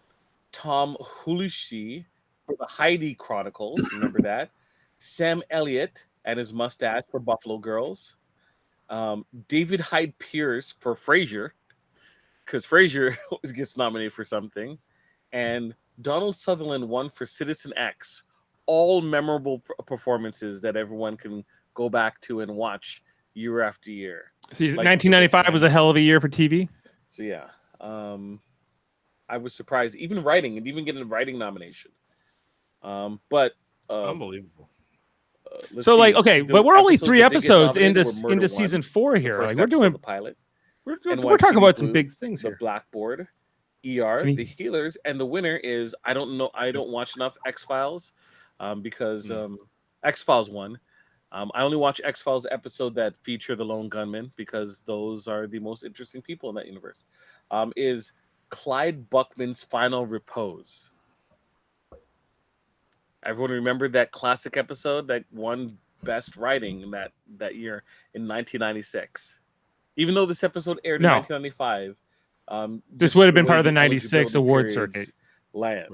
Hulishi for the Heidi Chronicles. Remember that? Sam Elliott and his mustache for Buffalo Girls. David Hyde Pierce for Frasier, because Frasier always gets nominated for something. And Donald Sutherland won for Citizen X. All memorable performances that everyone can go back to and watch year after year. So 1995 was a hell of a year for TV. So yeah, I was surprised. Even writing, and even getting a writing nomination. But unbelievable. So like, okay, but we're only 3 episodes into season 4 here. Like we're doing the pilot. We're talking about some big things here. The Blackboard, ER, The Healers, and the winner is I don't know. I don't watch enough X-Files because X-Files won. I only watch X-Files episode that feature the lone gunman because those are the most interesting people in that universe. Is Clyde Buckman's Final Repose. Everyone remember that classic episode that won Best Writing in that year in 1996. Even though this episode aired in 1995, this would have been part of the 96 award circuit. Right.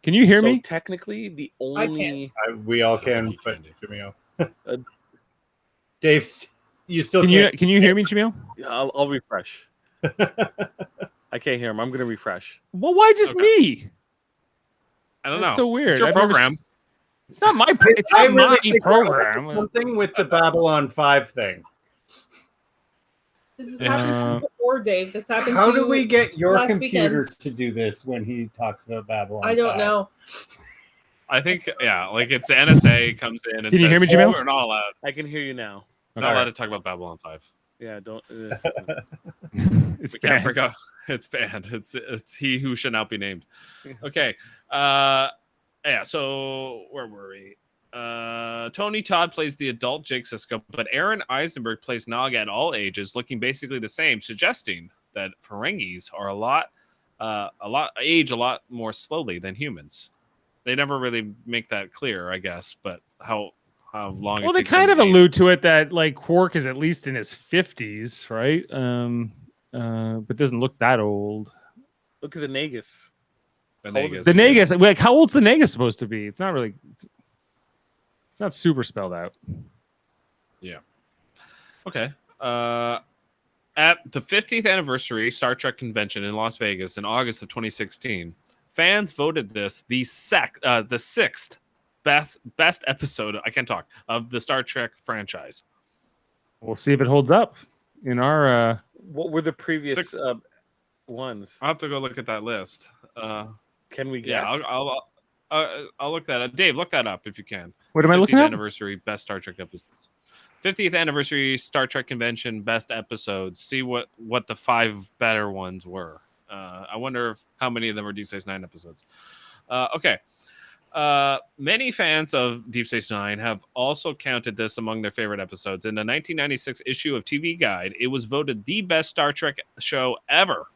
Can you hear me? Technically, the only we all can, but Jaemeel. Dave, you still can you hear me, Jaemeel? I'll refresh. I can't hear him. I'm going to refresh. Well, why just me? I don't know. It's so weird. It's your program. It's not my. It's not my program. Something with the Babylon 5 thing. This has happened before, Dave. This happened. How do we get your weekend. computers to do this when he talks about Babylon? I don't know. I think like it's the NSA comes in and Can you hear me, Jaemeel? We're not allowed. I can hear you now. We're not allowed to talk about Babylon 5. Yeah, don't. It's We can't banned. forget. It's banned. It's he who should not be named. Okay. Yeah. So where were we? Tony Todd plays the adult Jake Sisko, but Aaron Eisenberg plays Nog at all ages, looking basically the same, suggesting that Ferengis are a lot more slowly than humans. They never really make that clear, I guess, but how long? Well, it they takes them kind of to age. allude to it that like Quark is at least in his 50s, right? But doesn't look that old. Look at the Nagus. The How old is Nagus. The Nagus, like, how old's the Nagus supposed to be? It's not really. It's not super spelled out. Yeah. Okay. At the 50th anniversary Star Trek convention in Las Vegas in August of 2016, fans voted this the sixth best episode, I can't talk, of the Star Trek franchise. We'll see if it holds up in our. What were the previous Six. ones? I'll have to go look at that list. Can we Yeah, guess? I'll look that up. Dave, look that up if you can. What am I looking 50th at? anniversary best Star Trek episodes. 50th anniversary Star Trek convention best episodes. See what the 5 better ones were. I wonder how many of them are Deep Space Nine episodes. Okay. Many fans of Deep Space Nine have also counted this among their favorite episodes. In the 1996 issue of TV Guide, it was voted the best Star Trek show ever.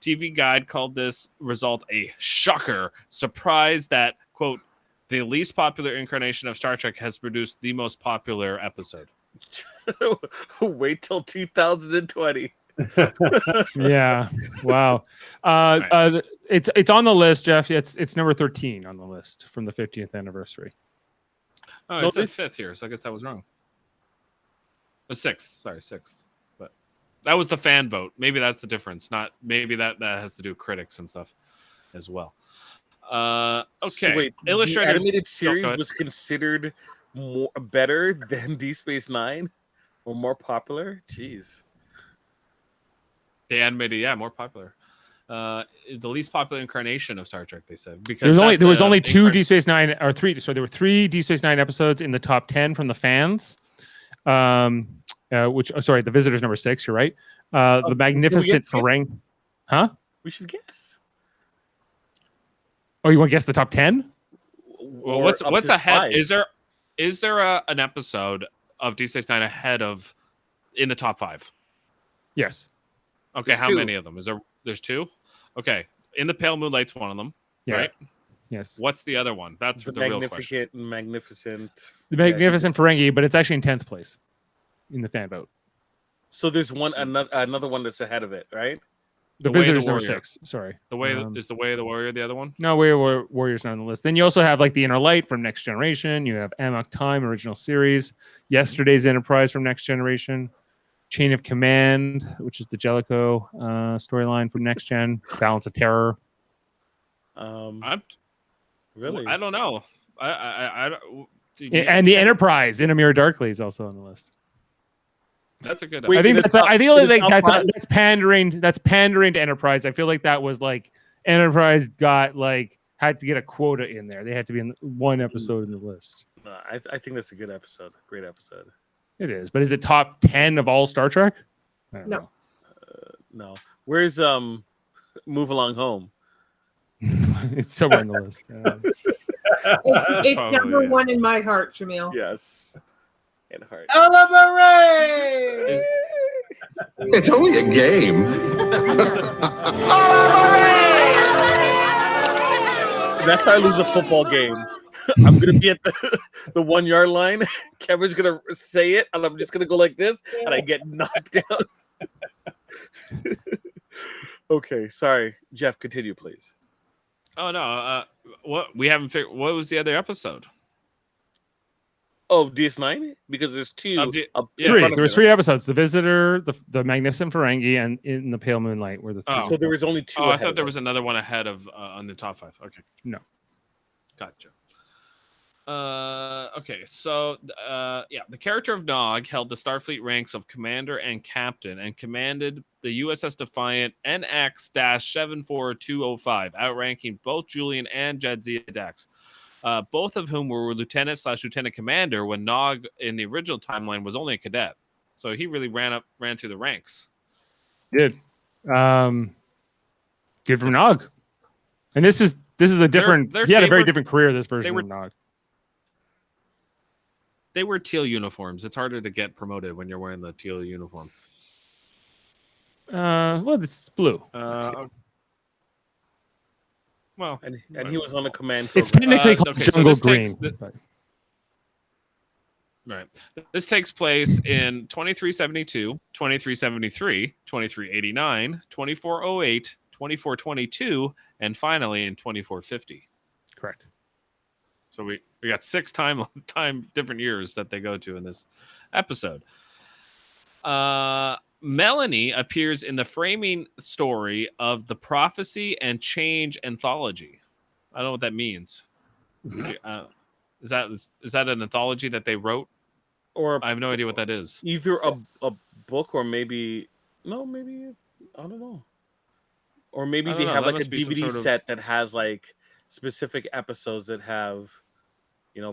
TV Guide called this result a shocker, surprised that, quote, the least popular incarnation of Star Trek has produced the most popular episode. Wait till 2020. Yeah. Wow. It's on the list, Jeff. It's number 13 on the list from the 50th anniversary. Oh, No, it's a this- 5th here, so I guess I was wrong. The 6th. Sorry, 6th. But that was the fan vote. Maybe that's the difference. Not maybe that has to do with critics and stuff as well. Okay. So wait, Illustrated the animated go series ahead. was considered better than Deep Space Nine, or more popular. Jeez. The animated, yeah, more popular. The least popular incarnation of Star Trek, they said, because There was only 2 Deep Space Nine or 3. So there were 3 Deep Space Nine episodes in the top 10 from the fans. The Visitors number 6. You're right. The Magnificent guess it? Ferengi. Huh? We should guess. Oh, you want to guess the top 10? Well, Or what's up what's to ahead? 5. Is there an episode of Deep Space Nine ahead of in the top 5? Yes. Okay, There's how 2. many of them? There's 2? Okay. In the Pale Moonlight's one of them, Yeah. right? Yes. What's the other one? That's The the real question. Magnificent. The Magnificent Ferengi, but it's actually in 10th place in the fan vote. So there's another one that's ahead of it, right? The Way of the Visitors number Warrior. 6. Sorry. The way is the Way of the Warrior the other one? No, Warrior's not on the list. Then you also have like the Inner Light from Next Generation. You have Amok Time original series, Yesterday's Enterprise from Next Generation, Chain of Command, which is the Jellicoe storyline from Next Gen, Balance of Terror. Really? I don't know. I don't. And the Enterprise in A Mirror Darkly is also on the list. That's a good. Wait, I think in the that's top- I think in the like top 5? that's pandering. That's pandering to Enterprise. I feel like that was like Enterprise got like had to get a quota in there. They had to be in one episode in the list. I think that's a good episode. Great episode. It is, but is it top 10 of all Star Trek? I don't No. know. No. Where's Move Along Home? It's somewhere on the list. It's Probably, number yeah. 1 in my heart, Jaemeel. Yes. And Heart. It's only a game. That's how I lose a football game. I'm gonna be at the 1 yard line. Kevin's gonna say it, and I'm just gonna go like this, and I get knocked down. Okay, sorry, Jeff. Continue, please. Oh no. What we haven't figured. What was the other episode? Oh, DS9, because there's 2. up in yeah, front of There was it. 3 episodes: The Visitor, the Magnificent Ferengi, and In the Pale Moonlight were the 3. Oh. So there was only 2. Oh, I ahead thought of there it. was another one ahead of on the top 5. Okay. No. Gotcha. Okay, so the character of Nog held the Starfleet ranks of commander and captain and commanded the USS Defiant NX-74205, outranking both Julian and Jadzia Dax, both of whom were lieutenant/lieutenant commander when Nog in the original timeline was only a cadet. So he really ran through the ranks. Did. Good from Nog. And this is a different. He had a very different career. This version of Nog. They wear teal uniforms. It's harder to get promoted when you're wearing the teal uniform. Well, it's blue. Well, and he was on a command. It's technically called Jungle Green. Right. This takes place in 2372, 2373, 2389, 2408, 2422, and finally in 2450. Correct. So we got 6 time different years that they go to in this episode. Melanie appears in the framing story of the Prophecy and Change anthology. I don't know what that means. Is that an anthology that they wrote? Or I have no idea what that is. Either a book or maybe I don't know. Or maybe they have like a DVD set that has like specific episodes that have,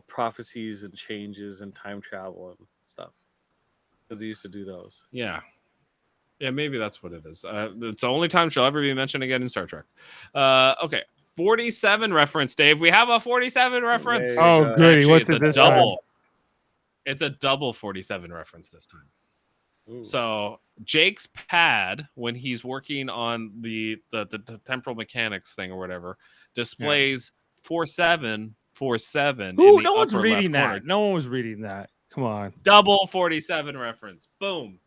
prophecies and changes and time travel and stuff. Because they used to do those. Yeah. Yeah, maybe that's what it is. It's the only time she'll ever be mentioned again in Star Trek. Okay. 47 reference, Dave. We have a 47 reference. Oh, goody. What's this double? It's a double 47 reference this time. Ooh. So Jake's pad, when he's working on the temporal mechanics thing or whatever, displays 4747. Ooh, no one's reading that. Corner. No one was reading that. Come on. Double 47 reference. Boom.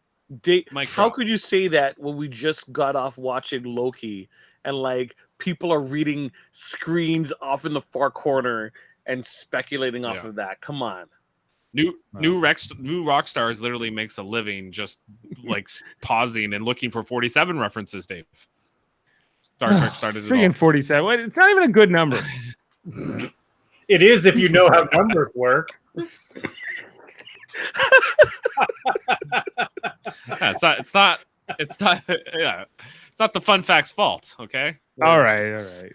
How could you say that when we just got off watching Loki and like people are reading screens off in the far corner and speculating off of that? Come on. New rock stars literally makes a living just like pausing and looking for 47 references, Dave. Star Trek started it all. Freaking 47. It's not even a good number. It is if you know how numbers work. Yeah, it's not the fun facts fault, okay? All right.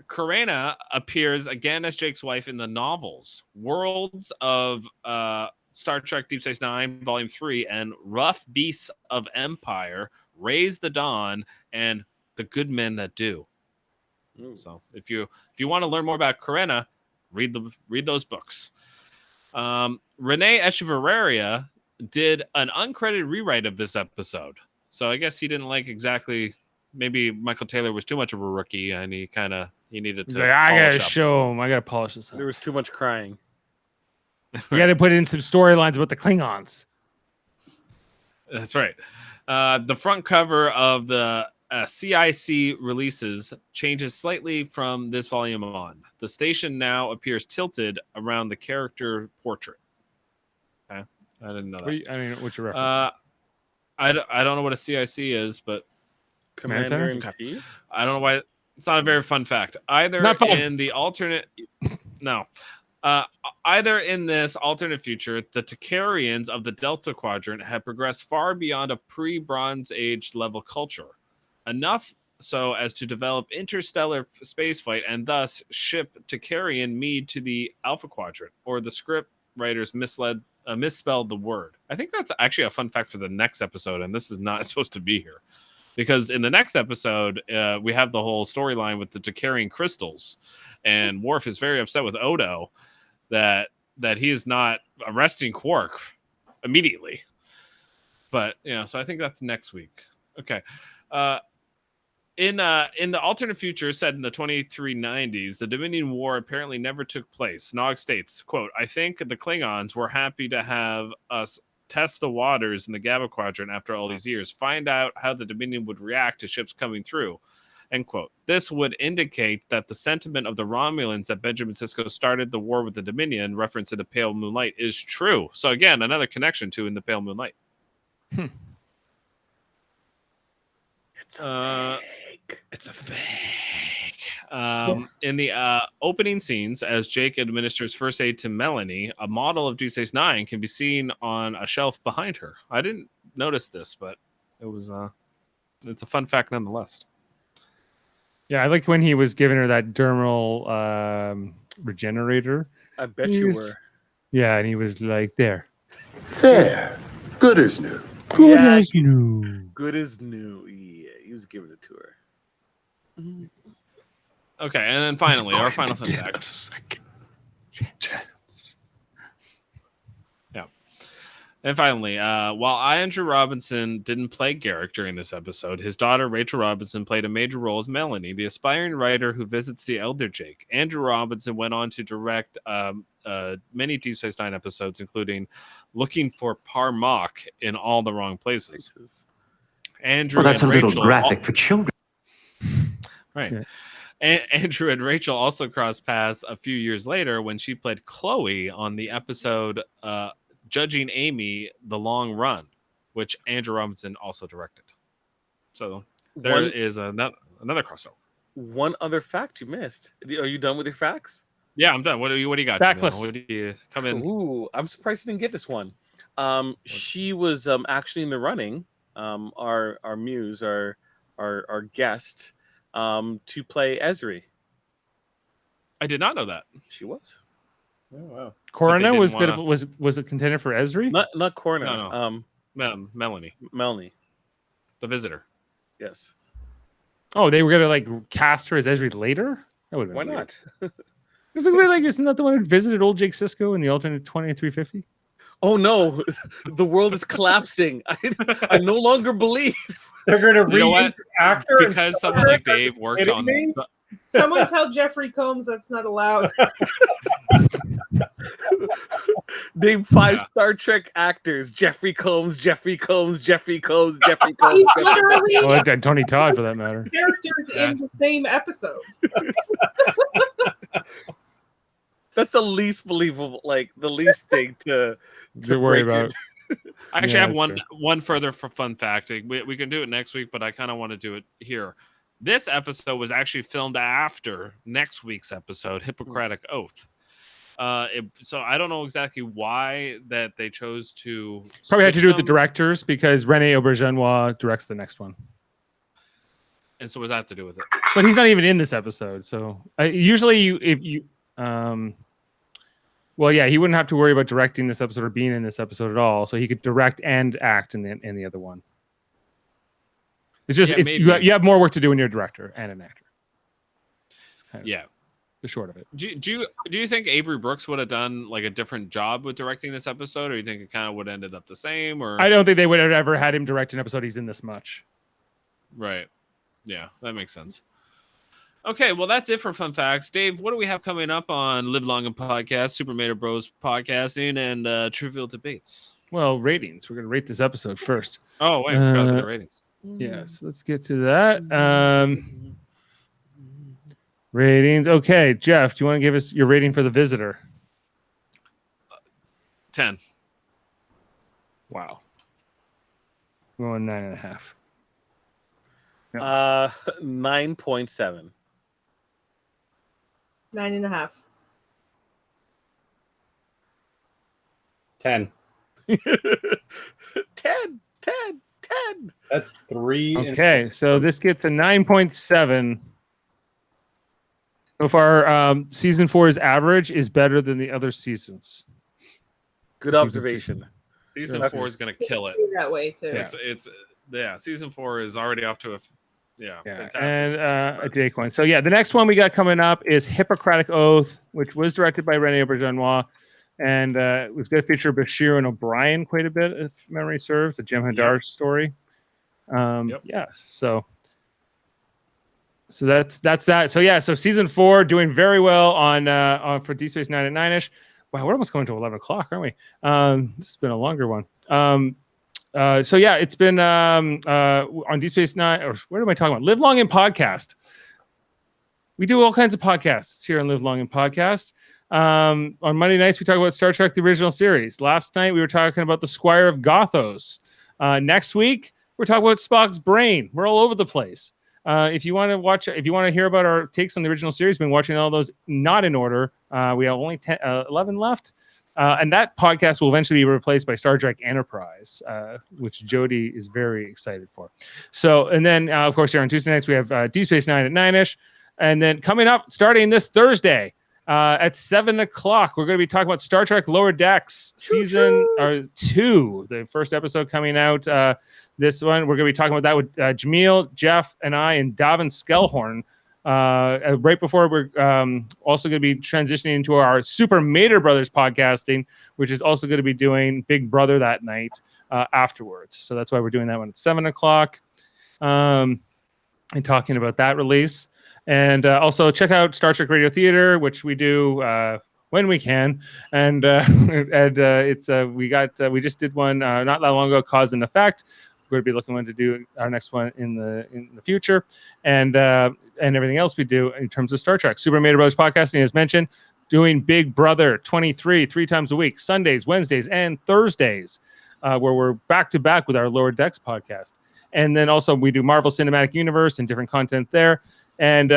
Karena appears again as Jake's wife in the novels Worlds of Star Trek Deep Space Nine, Volume 3, and Rough Beasts of Empire, Raise the Dawn, and The Good Men That Do. Ooh. So if you want to learn more about Karena, read those books. Renee Echeverria did an uncredited rewrite of this episode. So I guess he didn't like exactly. Maybe Michael Taylor was too much of a rookie, and he needed to. I gotta show him. I gotta polish this up. There was too much crying. You got to put in some storylines about the Klingons. That's right. The front cover of the CIC releases changes slightly from this volume on. The station now appears tilted around the character portrait. Okay. I didn't know that. What's your reference? I don't know what a CIC is, but Commander in Chief? I don't know why. It's not a very fun fact. Either in the alternate... No. Either in this alternate future, the Takarians of the Delta Quadrant have progressed far beyond a pre-Bronze Age level culture, enough so as to develop interstellar spaceflight and thus ship Takarian mead to the Alpha Quadrant, or the script writers misspelled the word. I think that's actually a fun fact for the next episode, and this is not supposed to be here. Because in the next episode, we have the whole storyline with the Takarian crystals, and Worf is very upset with Odo that he is not arresting Quark immediately. But so I think that's next week. Okay. In the alternate future set in the 2390s, the Dominion War apparently never took place. Nog states, quote, "I think the Klingons were happy to have us test the waters in the Gamma Quadrant after all these years, find out how the Dominion would react to ships coming through." End quote. This would indicate that the sentiment of the Romulans that Benjamin Sisko started the war with the Dominion, reference to the Pale Moonlight, is true. So again, another connection to in the Pale Moonlight. It's a fake. It's a fake. In the opening scenes, as Jake administers first aid to Melanie, a model of Deep Space Nine can be seen on a shelf behind her. I didn't notice this, but it was it's a fun fact nonetheless. Yeah, I liked when he was giving her that dermal regenerator. I bet you were. Yeah, and he was like, "There, There. Good as new. Good Yeah, as new. Good as new. Yeah, he was giving it to her. Okay, and then finally, our final fun Give fact. us a second chance. And finally, while Andrew Robinson didn't play Garrick during this episode, his daughter Rachel Robinson played a major role as Melanie, the aspiring writer who visits the elder Jake. Andrew Robinson went on to direct many Deep Space Nine episodes, including Looking for Parmok in All the Wrong Places. Andrew Well, that's and a little Rachel graphic for children. Right. Yeah. And Andrew and Rachel also crossed paths a few years later when she played Chloe on the episode Judging Amy, The Long Run, which Andrew Robinson also directed. So there is another crossover. One other fact you missed. Are you done with your facts? Yeah, I'm done. What do you got? Backlist. What do you come in? Ooh, I'm surprised you didn't get this one. She was actually in the running. Our muse, our guest, to play Ezri. I did not know that. She was. Oh wow. Corona didn't was wanna- good. Was a contender for Ezri? Not Corna. No. Melanie, Melanie. the visitor. Yes. Oh, they were gonna like cast her as Ezri later. That would. Why not? Is it really like isn't that the one who visited old Jake Sisko in the alternate 2350? Oh no, the world is collapsing. I no longer believe. They're going to You know what? actor Because someone like Dave worked kidding on. me? Someone tell Jeffrey Combs that's not allowed. Name 5 Star Trek actors: Jeffrey Combs, Jeffrey Combs, Jeffrey Combs, Jeffrey Combs. He's Jeffrey Combs. literally and Tony Todd for that matter. characters in the same episode. That's the least believable, like the least thing to worry break about. I actually Yeah, have that's one further for fun fact. We can do it next week, but I kind of want to do it here. This episode was actually filmed after next week's episode, Hippocratic Oath. So I don't know exactly why that they chose to Probably had to switch do with the them. directors because Rene Auberjonois directs the next one. And so what does that have to do with it? But he's not even in this episode. So usually well, yeah, he wouldn't have to worry about directing this episode or being in this episode at all. So he could direct and act in the other one. It's just Yeah, you have more work to do when you're a director and an actor. It's kind of the short of it. Do you think Avery Brooks would have done like a different job with directing this episode, or you think it kind of would have ended up the same? Or I don't think they would have ever had him direct an episode he's in this much. Right. Yeah, that makes sense. Okay, well, that's it for fun facts. Dave, what do we have coming up on Live Long and Podcast, Super Mario Bros. Podcasting, and Trivial Debates? Well, ratings. We're going to rate this episode first. Oh, wait, I forgot the ratings. Yes, let's get to that. Ratings. Okay, Jeff, do you want to give us your rating for The Visitor? 10. Wow. I'm going 9.5. 9.7. 9.5. 10. 10. That's 3. Okay, so this gets a 9.7. So far, season 4's average is better than the other seasons. Good observation. Season 4 is going to kill it. That way too. It's season 4 is already off to a fantastic. And a Jake one. So yeah, the next one we got coming up is Hippocratic Oath, which was directed by Rene Auberjonois, and it was going to feature Bashir and O'Brien quite a bit, if memory serves, a Jem Hadar story. Yeah, so that's that. So yeah, so season 4 doing very well on for Deep Space Nine at 9ish. Wow, we're almost going to 11 o'clock, aren't we? This has been a longer one. So yeah, it's been on Deep Space Nine. Or what am I talking about? Live Long and Podcast. We do all kinds of podcasts here on Live Long and Podcast. On Monday nights, we talk about Star Trek: The Original Series. Last night, we were talking about the Squire of Gothos. Next week, we're talking about Spock's brain. We're all over the place. If you want to hear about our takes on the original series, been watching all those not in order. We have only 11 left. And that podcast will eventually be replaced by Star Trek Enterprise, which Jody is very excited for. So, and then, of course, here on Tuesday nights, we have Deep Space Nine at 9ish. And then coming up, starting this Thursday At 7 o'clock, we're going to be talking about Star Trek Lower Decks season 2, the first episode coming out. This one, we're going to be talking about that with Jaemeel, Jeff, and I, and Davin Skellhorn. Right before we're also going to be transitioning into our Super Mater Brothers podcasting, which is also going to be doing Big Brother that night afterwards. So that's why we're doing that one at 7 o'clock and talking about that release. And also check out Star Trek Radio Theater, which we do when we can. And it's we just did one not that long ago, Cause and Effect. We're going to be looking to do our next one in the future, and everything else we do in terms of Star Trek. Super Mater Brothers podcasting, as mentioned, doing Big Brother 23 3 times a week, Sundays, Wednesdays, and Thursdays, where we're back to back with our Lower Decks podcast. And then also we do Marvel Cinematic Universe and different content there. And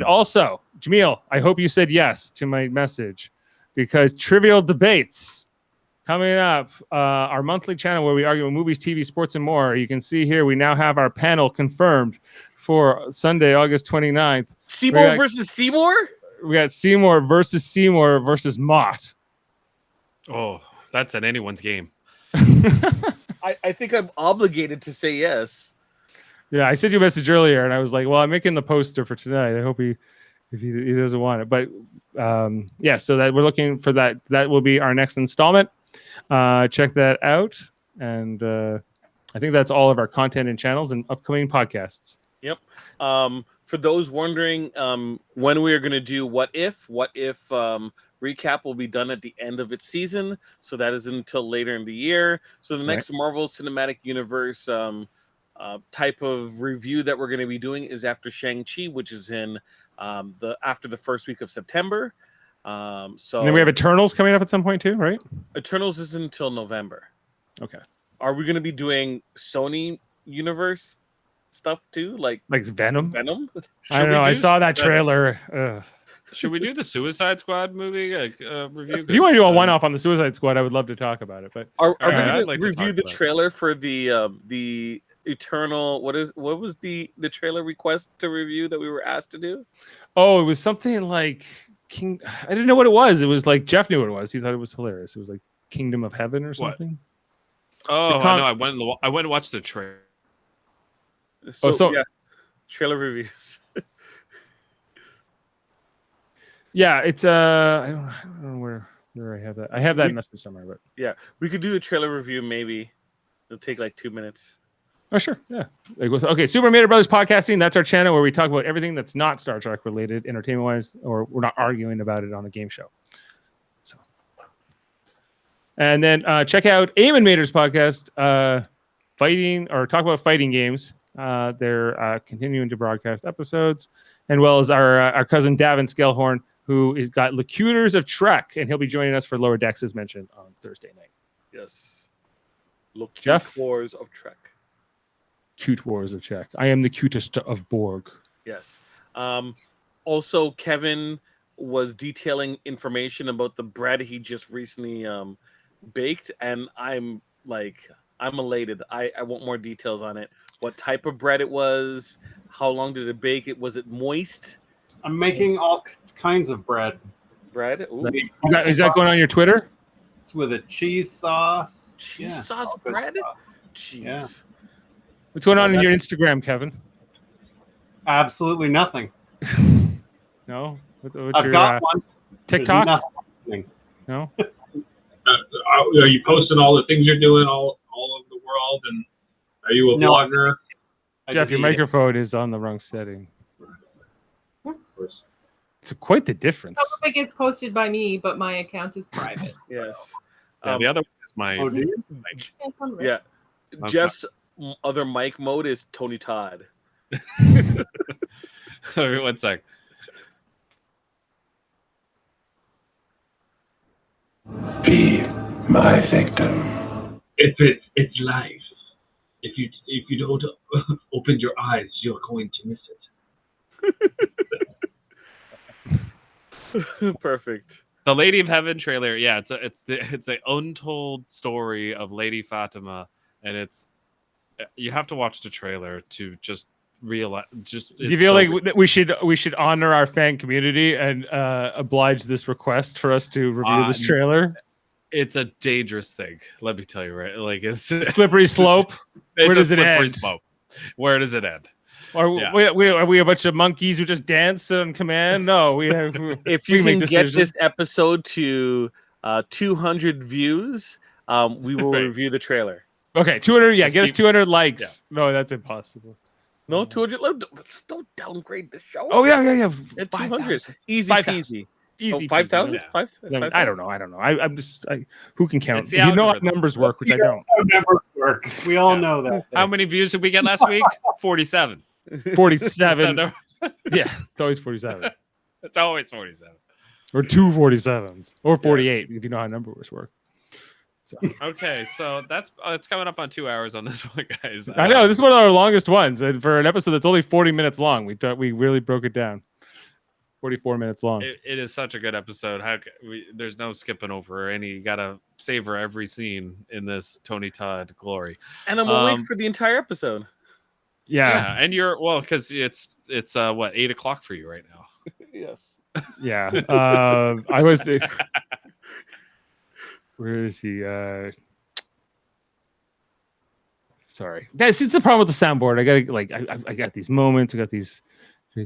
also, Jaemeel, I hope you said yes to my message, because Trivial Debates coming up, our monthly channel where we argue about movies, TV, sports, and more. You can see here we now have our panel confirmed for Sunday, August 29th. Seymour versus Seymour? We got Seymour versus Mott. Oh, that's an anyone's game. I think I'm obligated to say yes. Yeah, I sent you a message earlier, and I was like, "Well, I'm making the poster for tonight. I hope if he doesn't want it." But so that we're looking for that. That will be our next installment. Check that out, and I think that's all of our content and channels and upcoming podcasts. Yep. For those wondering when we are going to do What If recap will be done at the end of its season, so that is until later in the year. So the next Marvel Cinematic Universe type of review that we're going to be doing is after Shang-Chi, which is in after the first week of September. And then we have Eternals coming up at some point too, right? Eternals is until November. Okay. Are we going to be doing Sony Universe stuff too, like Venom? I don't know. I saw that trailer. Should we do the Suicide Squad movie review? If you want to do a one-off on the Suicide Squad, I would love to talk about it. But are we going to review the trailer for the Eternal? What was the trailer request to review that we were asked to do? Oh, it was something like King. I didn't know what it was. It was like Jeff knew what it was. He thought it was hilarious. It was like Kingdom of Heaven or something. Oh, I know. I went and watched the trailer. Yeah, trailer reviews. Yeah, it's I don't know where I have that. I have that message somewhere, but yeah, we could do a trailer review. Maybe it'll take like 2 minutes. Oh sure, yeah. Okay, Super Mater Brothers podcasting. That's our channel where we talk about everything that's not Star Trek related, entertainment wise, or we're not arguing about it on a game show. So, and then check out Eamon Mater's podcast, fighting or talk about fighting games. They're continuing to broadcast episodes, and well as our cousin Davin Skellhorn, who has got Locutors of Trek, and he'll be joining us for Lower Decks as mentioned on Thursday night. Yes, Cute Wars of Trek. Cute Wars of Trek. I am the cutest of Borg. Yes. Also, Kevin was detailing information about the bread he just recently baked, and I'm elated. I want more details on it. What type of bread it was? How long did it bake? Was it moist? I'm making all kinds of bread. Bread? Ooh. Is that going on your Twitter? It's with a cheese sauce. Cheese sauce bread? Jeez. Yeah. What's going on in your Instagram, Kevin? Absolutely nothing. No? I've got one. TikTok? No? Are you posting all the things you're doing all over the world? And are you a blogger? Jeff, your microphone is on the wrong setting. It's quite the difference. Some of it gets posted by me, but my account is private. Yes. The other one is my. Oh, do you? Yeah. Jeff's other mic mode is Tony Todd. One sec. Be my victim. It's life. If you don't open your eyes, you're going to miss it. Perfect. The Lady of Heaven trailer, yeah, it's the untold story of Lady Fatima, and you have to watch the trailer to just Do you feel like we should honor our fan community and oblige this request for us to review this trailer? It's a dangerous thing. Let me tell you, right? Like it's slippery slope. Where does it end? Slope. Where does it end? Are we a bunch of monkeys who just dance on command? No, we have. If you can get this episode to 200 views, we will review the trailer. Okay, 200. Yeah, get us 200 likes. Yeah. No, that's impossible. No, 200. Don't downgrade the show. Oh yeah. At 200, easy peasy. Easy. 5,000. Yeah. 5,000. I don't know. I'm just. Who can count? You know how numbers work, which I don't. How numbers work. We all know that. How many views did we get last week? 47. 47. Yeah, it's always 47. It's always 47. Or 2 47s. Or 48, if you know how numbers work. So. Okay, so it's coming up on 2 hours on this one, guys. I know this is one of our longest ones, and for an episode that's only 40 minutes long, we really broke it down. 44 minutes long. It is such a good episode. There's no skipping over any. You gotta savor every scene in this Tony Todd glory. And I'm awake for the entire episode. Yeah, and you're because it's what 8 o'clock for you right now. Yes. Yeah. I was. Where is he? Sorry, guys. It's the problem with the soundboard. I got these moments. I got these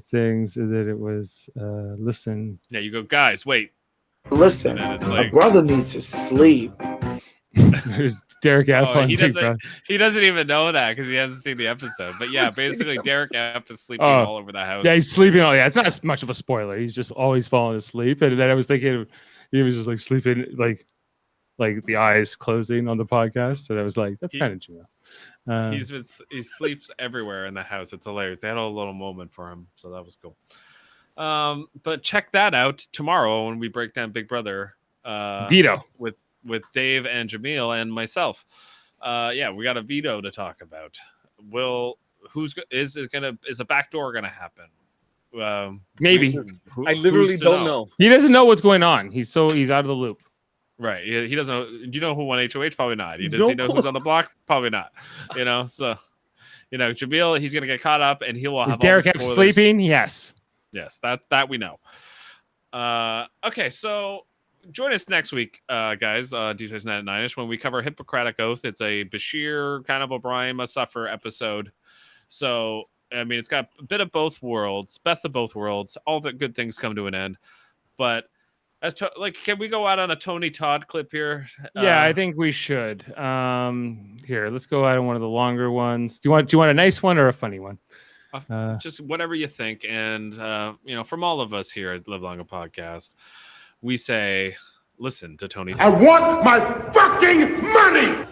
things that it was. Listen. Yeah, you go, guys. Wait. Listen, my brother needs to sleep. There's Derek F. He doesn't even know that because he hasn't seen the episode. But yeah, basically Derek F. is sleeping all over the house. Yeah, he's sleeping. Oh yeah, it's not as much of a spoiler. He's just always falling asleep. And then I was thinking he was just like sleeping, like the eyes closing on the podcast. And I was like, that's kind of true. He sleeps everywhere in the house. It's hilarious. They had a little moment for him, so that was cool. But check that out tomorrow when we break down Big Brother. Vito with Dave and Jaemeel and myself. We got a veto to talk about. Is a backdoor gonna happen? Maybe. I literally don't know. He doesn't know what's going on. He's out of the loop. Right. He doesn't know. Do you know who won HOH? Probably not. Does he know who's on the block? Probably not. So Jaemeel, he's gonna get caught up and he will have. Is Derek F sleeping? Yes. Yes, that we know. Okay, so join us next week, guys, DJ's Night at 9ish, when we cover Hippocratic Oath. It's a Bashir, kind of O'Brien must suffer episode. So, I mean, it's got a bit of both worlds, best of both worlds. All the good things come to an end. But can we go out on a Tony Todd clip here? Yeah, I think we should. Here, let's go out on one of the longer ones. Do you want a nice one or a funny one? Just whatever you think. And from all of us here at Live Longer Podcast, we say, listen to Tony Todd. I want my fucking money.